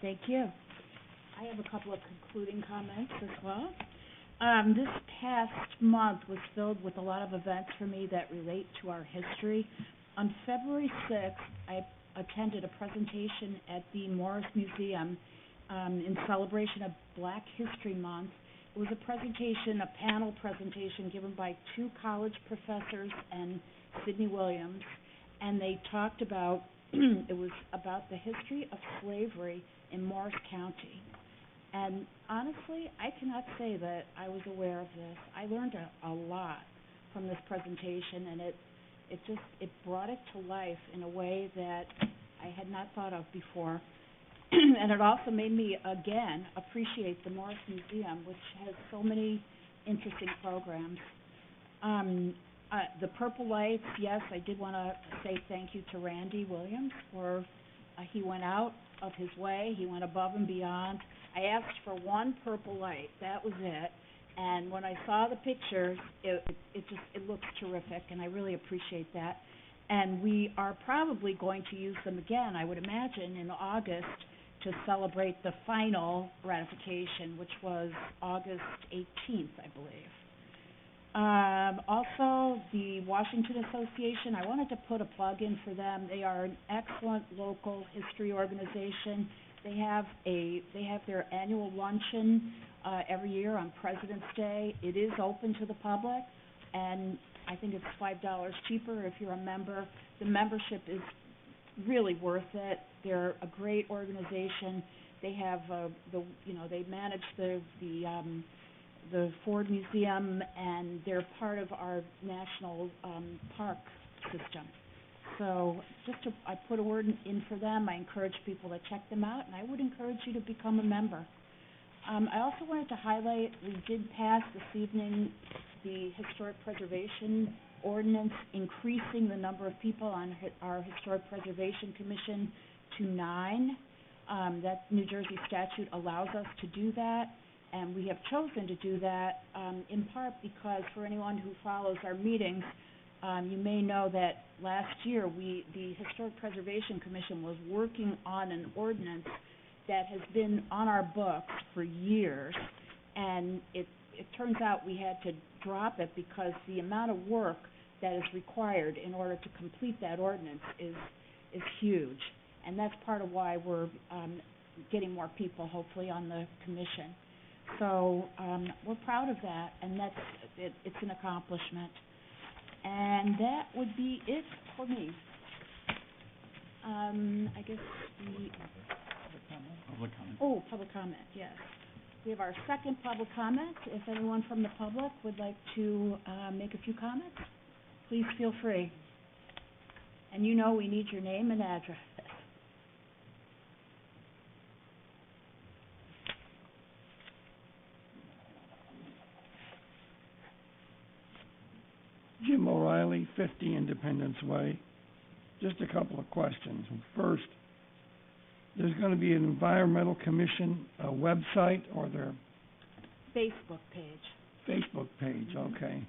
[SPEAKER 1] Thank you. I have a couple of concluding comments as well. This past month was filled with a lot of events for me that relate to our history. On February 6th, I attended a presentation at the Morris Museum in celebration of Black History Month. It was a panel presentation given by 2 college professors and Sidney Williams, and they talked about, it was about the history of slavery in Morris County. And honestly, I cannot say that I was aware of this. I learned a lot from this presentation, and it brought it to life in a way that I had not thought of before. And it also made me, again, appreciate the Morris Museum, which has so many interesting programs. The Purple Lights, yes, I did want to say thank you to Randy Williams for, he went out of his way, he went above and beyond. I asked for 1 purple light, that was it. And when I saw the pictures, it looks terrific, and I really appreciate that. And we are probably going to use them again, I would imagine, in August to celebrate the final ratification, which was August 18th, I believe. Also, the Washington Association, I wanted to put a plug in for them. They are an excellent local history organization. They have their annual luncheon every year on President's Day. It is open to the public, and I think it's $5 cheaper if you're a member. The membership is really worth it. They're a great organization. They have they manage the Ford Museum, and they're part of our national park system. So I put a word in for them. I encourage people to check them out, and I would encourage you to become a member. I also wanted to highlight, we did pass this evening the Historic Preservation Ordinance, increasing the number of people on our Historic Preservation Commission to 9. That New Jersey statute allows us to do that, and we have chosen to do that in part because for anyone who follows our meetings, you may know that last year the Historic Preservation Commission was working on an ordinance that has been on our books for years, and it turns out we had to drop it because the amount of work that is required in order to complete that ordinance is huge, and that's part of why we're getting more people hopefully on the commission. So we're proud of that, and it's an accomplishment. And that would be it for me. I guess
[SPEAKER 3] Public comment.
[SPEAKER 1] Oh, public comment, yes. We have our second public comment. If anyone from the public would like to make a few comments, please feel free. And we need your name and address.
[SPEAKER 11] Jim O'Reilly, 50 Independence Way. Just a couple of questions. First, there's going to be an Environmental Commission website or their
[SPEAKER 1] Facebook page.
[SPEAKER 11] Facebook page, okay.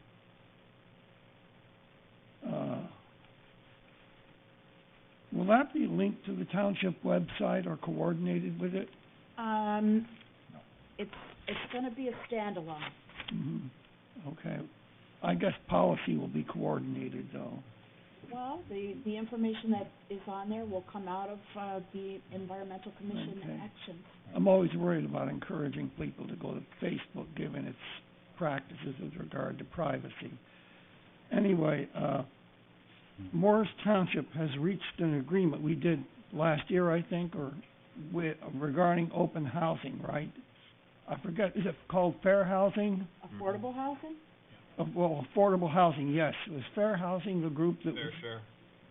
[SPEAKER 11] Will that be linked to the township website or coordinated with it?
[SPEAKER 1] It's going to be a standalone.
[SPEAKER 11] Mm-hmm. Okay. I guess policy will be coordinated, though.
[SPEAKER 1] Well, the information that is on there will come out of the Environmental Commission actions.
[SPEAKER 11] I'm always worried about encouraging people to go to Facebook, given its practices with regard to privacy. Anyway, Morris Township has reached an agreement we did last year, I think, regarding open housing, right? I forget, is it called fair housing?
[SPEAKER 1] Affordable housing?
[SPEAKER 11] Affordable housing, yes. Was Fair Housing the group that
[SPEAKER 10] Fair share.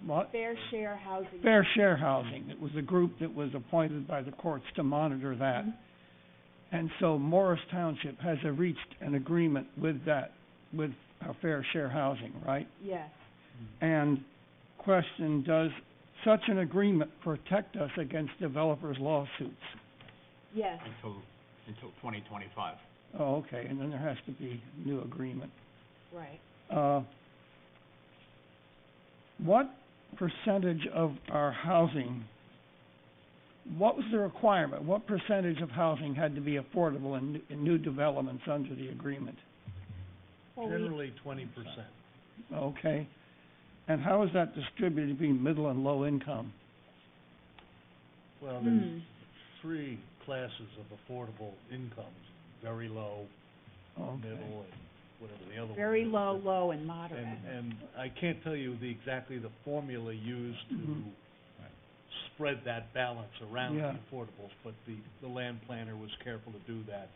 [SPEAKER 11] What?
[SPEAKER 1] Fair Share Housing.
[SPEAKER 11] Fair Share Housing. It was a group that was appointed by the courts to monitor that. Mm-hmm. And so Morris Township has reached an agreement with Fair Share Housing, right?
[SPEAKER 1] Yes.
[SPEAKER 11] And question, does such an agreement protect us against developers' lawsuits?
[SPEAKER 1] Yes.
[SPEAKER 3] Until 2025.
[SPEAKER 11] Oh, okay, and then there has to be a new agreement.
[SPEAKER 1] Right.
[SPEAKER 11] What percentage of our housing, what was the requirement? What percentage of housing had to be affordable in new developments under the agreement?
[SPEAKER 2] Generally 20%.
[SPEAKER 11] Okay. And how is that distributed between middle and low income?
[SPEAKER 2] Well, there's 3 classes of affordable incomes: very low, middle, and whatever the other one is.
[SPEAKER 1] Very low, low, and moderate.
[SPEAKER 2] And I can't tell you exactly the formula used to spread that balance around the affordables, but the land planner was careful to do that,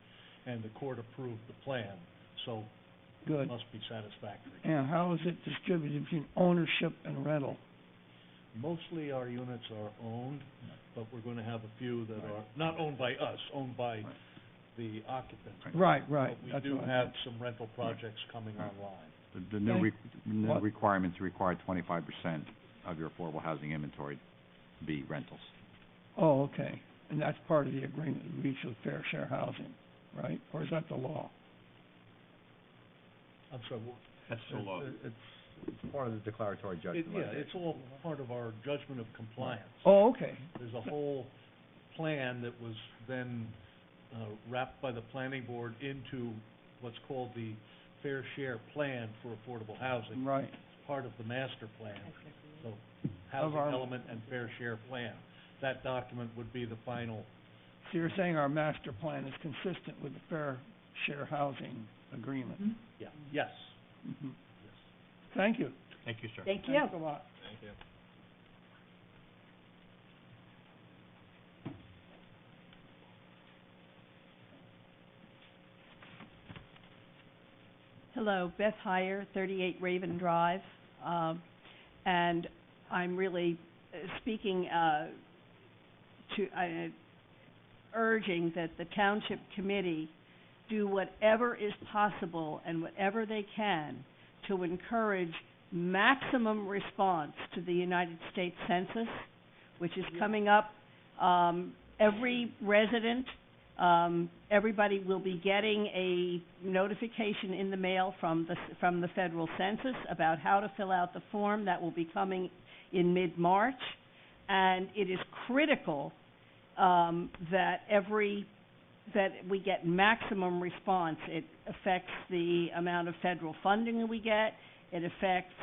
[SPEAKER 2] and the court approved the plan, so
[SPEAKER 11] Good.
[SPEAKER 2] it must be satisfactory.
[SPEAKER 11] And how is it distributed between ownership and rental?
[SPEAKER 2] Mostly our units are owned, but we're going to have a few that are not owned by us, owned by the occupants.
[SPEAKER 11] Right.
[SPEAKER 2] But we do have some rental projects coming online.
[SPEAKER 7] The new requirements require 25% of your affordable housing inventory to be rentals.
[SPEAKER 11] Oh, okay. And that's part of the agreement we reached with Fair Share Housing, right? Or is that the law?
[SPEAKER 2] I'm sorry,
[SPEAKER 3] That's the law.
[SPEAKER 7] It's part of the declaratory judgment.
[SPEAKER 2] it's all part of our judgment of compliance.
[SPEAKER 11] Oh, okay.
[SPEAKER 2] There's a whole plan that was then wrapped by the planning board into what's called the Fair Share Plan for Affordable Housing.
[SPEAKER 11] Right.
[SPEAKER 2] It's part of the master plan. So,
[SPEAKER 11] Of
[SPEAKER 2] housing
[SPEAKER 11] our-
[SPEAKER 2] element and fair share plan. That document would be the final.
[SPEAKER 11] So you're saying our master plan is consistent with the Fair Share Housing Agreement?
[SPEAKER 1] Mhm.
[SPEAKER 2] Yeah. Yes.
[SPEAKER 11] Mhm. Thank you.
[SPEAKER 3] Thank you, sir.
[SPEAKER 1] Thank you.
[SPEAKER 11] Thanks a lot.
[SPEAKER 10] Thank you.
[SPEAKER 12] Hello, Beth Heyer, 38 Raven Drive, and I'm really speaking urging that the Township Committee do whatever is possible and whatever they can to encourage maximum response to the United States Census, which is coming up. Every resident, everybody will be getting a notification in the mail from the federal census about how to fill out the form. That will be coming in mid-March, and it is critical that we get maximum response. It affects the amount of federal funding that we get. It affects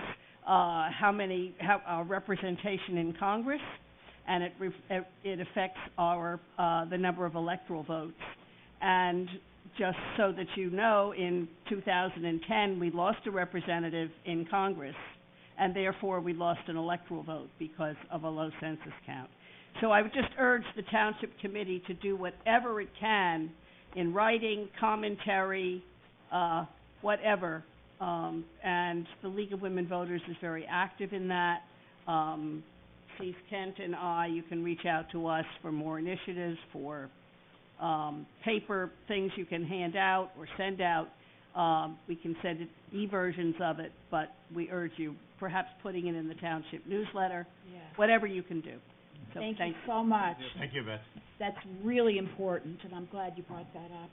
[SPEAKER 12] our representation in Congress, and it affects the number of electoral votes. And just so that you know, in 2010, we lost a representative in Congress, and therefore we lost an electoral vote because of a low census count. So I would just urge the Township Committee to do whatever it can in writing, commentary, whatever. And the League of Women Voters is very active in that. Steve Kent and I, you can reach out to us for more initiatives, for paper things you can hand out or send out. We can send it, e-versions of it, but we urge you perhaps putting it in the Township newsletter, whatever you can do. So
[SPEAKER 1] Thank you so much.
[SPEAKER 3] Thank you, Beth.
[SPEAKER 1] That's really important, and I'm glad you brought that up.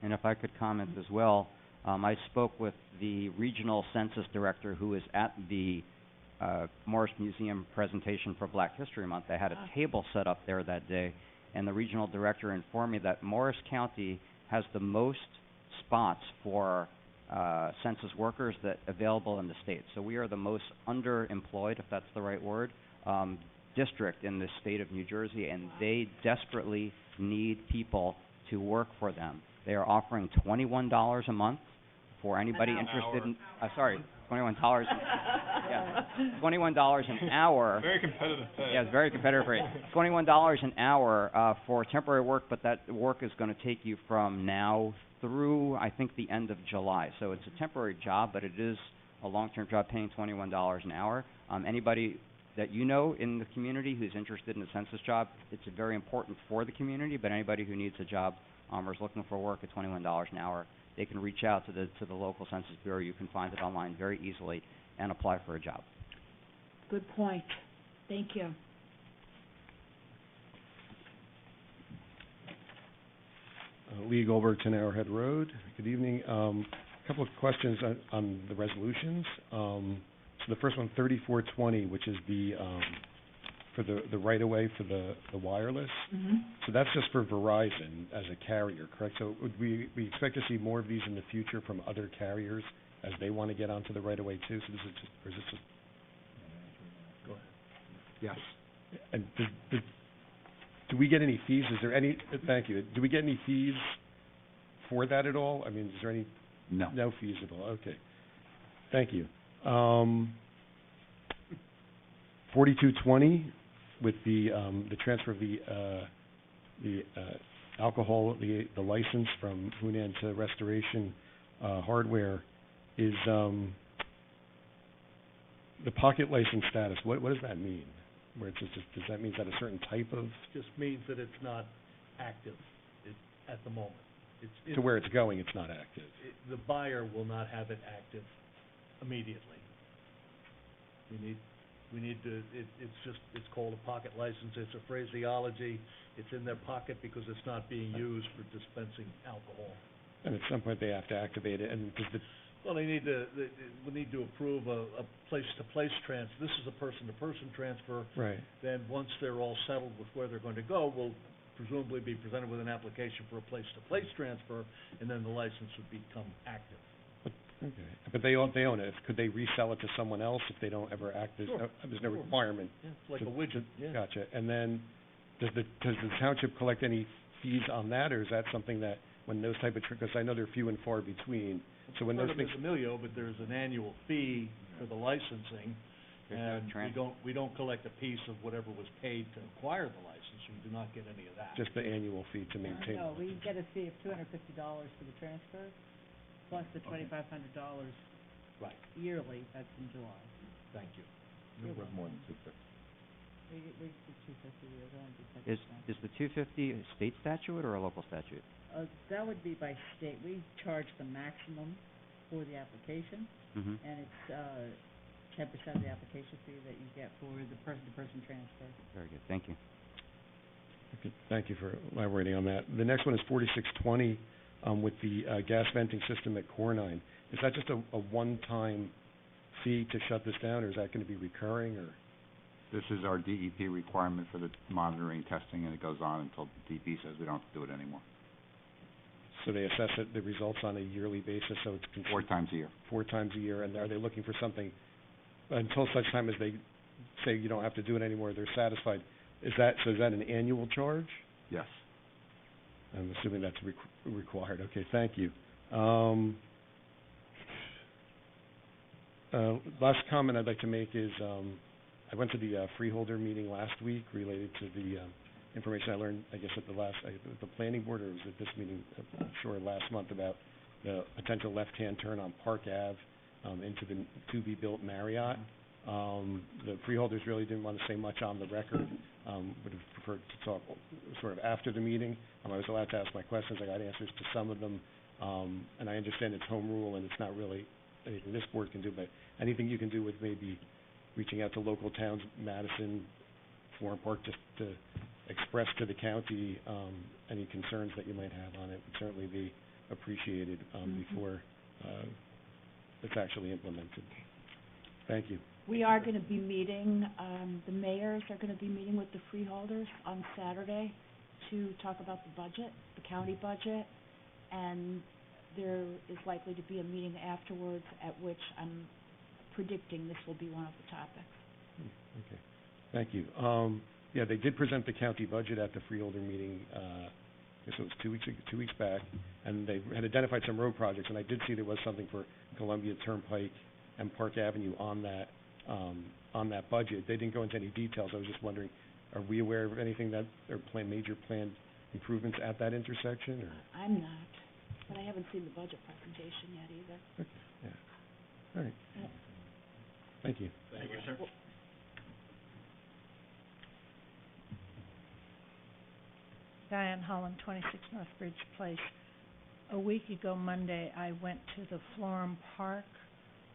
[SPEAKER 4] And if I could comment as well, I spoke with the regional census director who was at the Morris Museum presentation for Black History Month. They had a table set up there that day, and the regional director informed me that Morris County has the most spots for census workers that available in the state. So we are the most underemployed, if that's the right word, district in the state of New Jersey, and they desperately need people to work for them. They are offering $21 a month for anybody interested in, $21. Yeah, $21 an hour.
[SPEAKER 10] Very competitive pay.
[SPEAKER 4] Yeah, it's very competitive rate. $21 an hour for temporary work, but that work is going to take you from now through, I think, the end of July. So it's a temporary job, but it is a long-term job paying $21 an hour. Anybody that you know in the community who's interested in a census job, it's very important for the community, but anybody who needs a job or is looking for work at $21 an hour, they can reach out to the local Census Bureau. You can find it online very easily and apply for a job.
[SPEAKER 1] Good point. Thank you.
[SPEAKER 13] Lee Goldberg, 10 Arrowhead Road. Good evening. A couple of questions on the resolutions. So the first one, 3420, which is the for the right-of-way for the wireless.
[SPEAKER 1] Mm-hmm.
[SPEAKER 13] So that's just for Verizon as a carrier, correct? So would we expect to see more of these in the future from other carriers as they want to get onto the right-of-way too? So this is just, or is this just? Go ahead. Yes. And do we get any fees? Is there any? Thank you. Do we get any fees for that at all? I mean, is there any?
[SPEAKER 7] No.
[SPEAKER 13] No fees at all. Okay. Thank you. 4220 with the transfer of the alcohol, the license from Hunan to Restoration Hardware is the pocket license status. What does that mean? Where it's just, does that mean that a certain type of?
[SPEAKER 2] Just means that it's not active at the moment.
[SPEAKER 13] To where it's going, it's not active.
[SPEAKER 2] The buyer will not have it active immediately. We need to, it's called a pocket license. It's a phraseology. It's in their pocket because it's not being used for dispensing alcohol.
[SPEAKER 13] And at some point they have to activate it, and does the?
[SPEAKER 2] Well, we need to approve a place-to-place transfer. This is a person-to-person transfer.
[SPEAKER 13] Right.
[SPEAKER 2] Then once they're all settled with where they're going to go, we'll presumably be presented with an application for a place-to-place transfer, and then the license would become active.
[SPEAKER 13] Okay, but they own it. Could they resell it to someone else if they don't ever act? There's no requirement.
[SPEAKER 2] Yeah, it's like a widget, yeah.
[SPEAKER 13] Gotcha. And then, does the township collect any fees on that, or is that something that, when those type of, because I know they're few and far between, so when those things...
[SPEAKER 2] Emilio, but there's an annual fee for the licensing, and we don't collect a piece of whatever was paid to acquire the license. We do not get any of that.
[SPEAKER 13] Just the annual fee to maintain.
[SPEAKER 14] No, we get a fee of $250 for the transfer, plus the $2,500
[SPEAKER 2] Right.
[SPEAKER 14] yearly, that's in July.
[SPEAKER 2] Thank you.
[SPEAKER 14] You're
[SPEAKER 2] We're
[SPEAKER 14] welcome.
[SPEAKER 2] more than 250.
[SPEAKER 14] We do 250, we don't do 10%.
[SPEAKER 4] Is the 250 a state statute or a local statute?
[SPEAKER 14] That would be by state. We charge the maximum for the application,
[SPEAKER 4] Mm-hmm.
[SPEAKER 14] and it's 10% of the application fee that you get for the person-to-person transfer.
[SPEAKER 4] Very good, thank you.
[SPEAKER 13] Okay, thank you for elaborating on that. The next one is 4620, with the gas venting system at Cornine. Is that just a one-time fee to shut this down, or is that going to be recurring, or?
[SPEAKER 7] This is our DEP requirement for the monitoring, testing, and it goes on until DEP says we don't have to do it anymore.
[SPEAKER 13] So they assess the results on a yearly basis, so it's...
[SPEAKER 7] 4 times a year.
[SPEAKER 13] 4 times a year, and are they looking for something, until such time as they say you don't have to do it anymore, they're satisfied? Is that an annual charge?
[SPEAKER 7] Yes.
[SPEAKER 13] I'm assuming that's required. Okay, thank you. Last comment I'd like to make is, I went to the freeholder meeting last week related to the information I learned, I guess, at the planning board, or was it this meeting, I'm sure, last month, about the potential left-hand turn on Park Ave into the to-be-built Marriott. The freeholders really didn't want to say much on the record, would have preferred to talk sort of after the meeting. I was allowed to ask my questions. I got answers to some of them, and I understand it's home rule and it's not really anything this board can do, but anything you can do with maybe reaching out to local towns, Madison, Florham Park, just to express to the county any concerns that you might have on it would certainly be appreciated before it's actually implemented. Thank you.
[SPEAKER 1] We are going to be meeting, the mayors are going to be meeting with the freeholders on Saturday to talk about the budget, the county budget, and there is likely to be a meeting afterwards at which I'm predicting this will be one of the topics.
[SPEAKER 13] Okay, thank you. Yeah, they did present the county budget at the freeholder meeting, I guess it was 2 weeks back, and they had identified some road projects, and I did see there was something for Columbia Turnpike and Park Avenue on that budget. They didn't go into any details. I was just wondering, are we aware of anything that are major planned improvements at that intersection, or?
[SPEAKER 1] I'm not, but I haven't seen the budget presentation yet either.
[SPEAKER 13] Okay, yeah. All right.
[SPEAKER 1] Yeah.
[SPEAKER 13] Thank you.
[SPEAKER 2] Thank you, sir.
[SPEAKER 15] Diane Holland, 26 Northbridge Place. A week ago Monday, I went to the Florham Park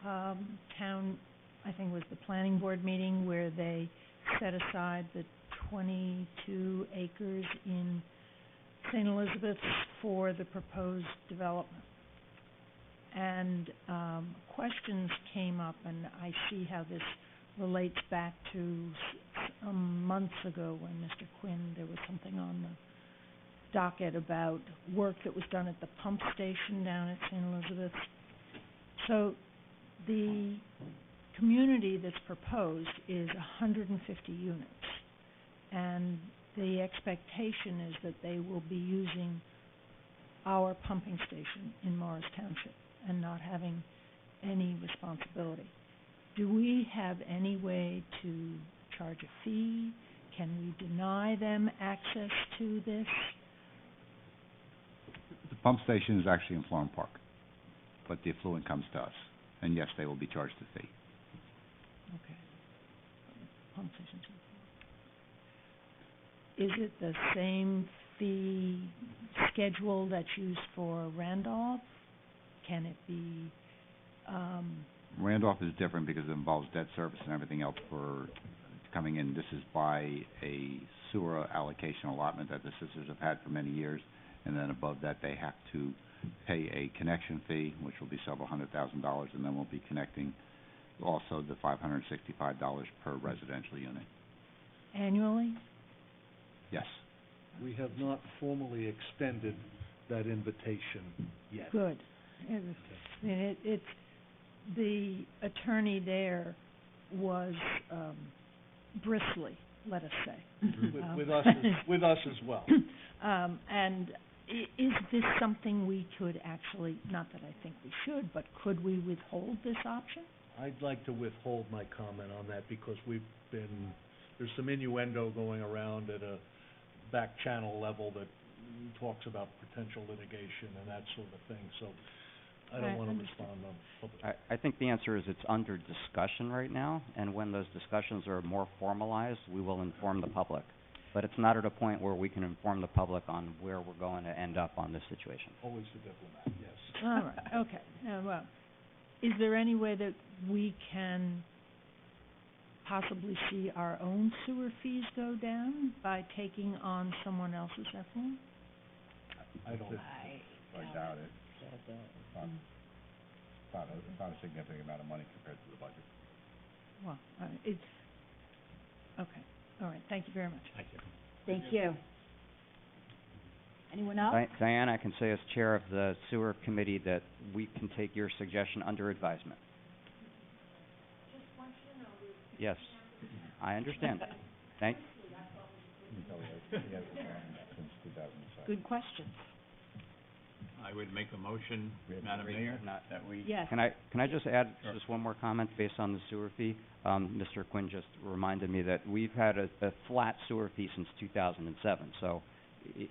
[SPEAKER 15] town, I think it was the planning board meeting, where they set aside the 22 acres in St. Elizabeth's for the proposed development. And questions came up, and I see how this relates back to some months ago when Mr. Quinn, there was something on the docket about work that was done at the pump station down at St. Elizabeth's. So the community that's proposed is 150 units, and the expectation is that they will be using our pumping station in Morris Township and not having any responsibility. Do we have any way to charge a fee? Can we deny them access to this?
[SPEAKER 7] The pump station is actually in Florham Park, but the effluent comes to us, and yes, they will be charged a fee.
[SPEAKER 15] Okay. Pump station. Is it the same fee schedule that's used for Randolph? Can it be,
[SPEAKER 7] Randolph is different because it involves debt service and everything else for coming in. This is by a sewer allocation allotment that the sisters have had for many years, and then above that they have to pay a connection fee, which will be several $100,000, and then we'll be connecting also the $565 per residential unit.
[SPEAKER 15] annually?
[SPEAKER 7] Yes.
[SPEAKER 2] We have not formally extended that invitation yet.
[SPEAKER 15] Good. I mean, it's, the attorney there was, bristly, let us say.
[SPEAKER 2] With us as well.
[SPEAKER 15] And is this something we could actually, not that I think we should, but could we withhold this option?
[SPEAKER 2] I'd like to withhold my comment on that because there's some innuendo going around at a back channel level that talks about potential litigation and that sort of thing, so I don't want to respond on public.
[SPEAKER 4] I think the answer is it's under discussion right now, and when those discussions are more formalized, we will inform the public. But it's not at a point where we can inform the public on where we're going to end up on this situation.
[SPEAKER 2] Always the diplomat, yes.
[SPEAKER 15] All right, okay. Well, is there any way that we can possibly see our own sewer fees go down by taking on someone else's effluent?
[SPEAKER 7] I doubt it. It's not a significant amount of money compared to the budget.
[SPEAKER 15] Well, it's, okay, all right, thank you very much.
[SPEAKER 3] Thank you.
[SPEAKER 1] Thank you. Anyone else?
[SPEAKER 4] Diane, I can say as chair of the sewer committee that we can take your suggestion under advisement. Yes, I understand. Thank.
[SPEAKER 1] Good question.
[SPEAKER 3] I would make a motion, Madam Mayor, that we...
[SPEAKER 1] Yes.
[SPEAKER 4] Can I just add just one more comment based on the sewer fee? Mr. Quinn just reminded me that we've had a flat sewer fee since 2007. So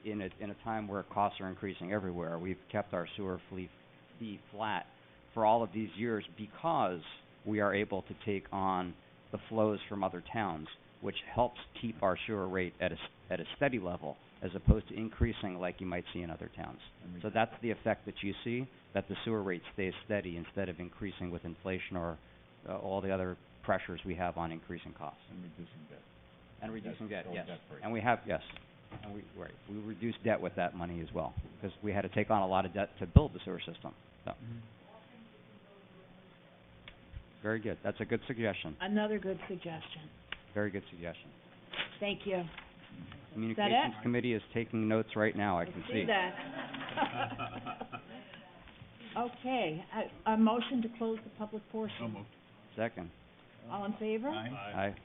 [SPEAKER 4] in a time where costs are increasing everywhere, we've kept our sewer fee flat for all of these years because we are able to take on the flows from other towns, which helps keep our sewer rate at a steady level, as opposed to increasing like you might see in other towns. So that's the effect that you see, that the sewer rate stays steady instead of increasing with inflation or all the other pressures we have on increasing costs.
[SPEAKER 7] And reducing debt.
[SPEAKER 4] And reducing debt, yes.
[SPEAKER 7] Debt-free.
[SPEAKER 4] And we have, yes. And we reduced debt with that money as well, because we had to take on a lot of debt to build the sewer system. So. Very good. That's a good suggestion.
[SPEAKER 1] Another good suggestion.
[SPEAKER 4] Very good suggestion.
[SPEAKER 1] Thank you.
[SPEAKER 4] Communications Committee is taking notes right now, I can see.
[SPEAKER 1] that. Okay, a motion to close the public portion.
[SPEAKER 3] So moved.
[SPEAKER 4] Second.
[SPEAKER 1] All in favor?
[SPEAKER 3] Aye.
[SPEAKER 4] Aye.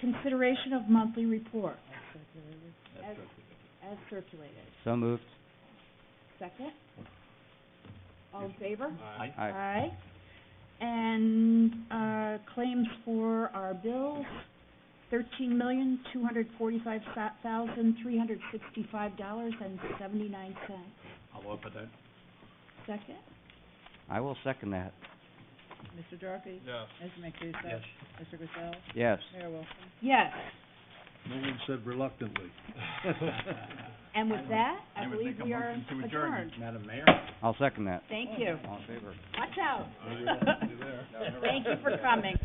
[SPEAKER 1] Consideration of monthly report
[SPEAKER 3] That's
[SPEAKER 1] as circulated.
[SPEAKER 4] So moved.
[SPEAKER 1] Second? All in favor?
[SPEAKER 3] Aye.
[SPEAKER 4] Aye.
[SPEAKER 1] And, claims for our bills, $13,245,365.79.
[SPEAKER 3] I'll offer that.
[SPEAKER 1] Second?
[SPEAKER 4] I will second that.
[SPEAKER 14] Mr. Durkee?
[SPEAKER 10] Yes.
[SPEAKER 14] Mr. Mancuso?
[SPEAKER 3] Yes.
[SPEAKER 14] Mr. Griselle?
[SPEAKER 4] Yes.
[SPEAKER 14] Mayor Wilson?
[SPEAKER 1] Yes.
[SPEAKER 2] No one said reluctantly.
[SPEAKER 1] And with that, I
[SPEAKER 3] would
[SPEAKER 1] believe
[SPEAKER 3] make a
[SPEAKER 1] we are
[SPEAKER 3] motion to adjourn,
[SPEAKER 1] adjourned.
[SPEAKER 3] Madam Mayor.
[SPEAKER 4] I'll second that.
[SPEAKER 1] Thank you.
[SPEAKER 4] All in favor?
[SPEAKER 1] Watch out.
[SPEAKER 2] You're there.
[SPEAKER 1] Thank you for coming.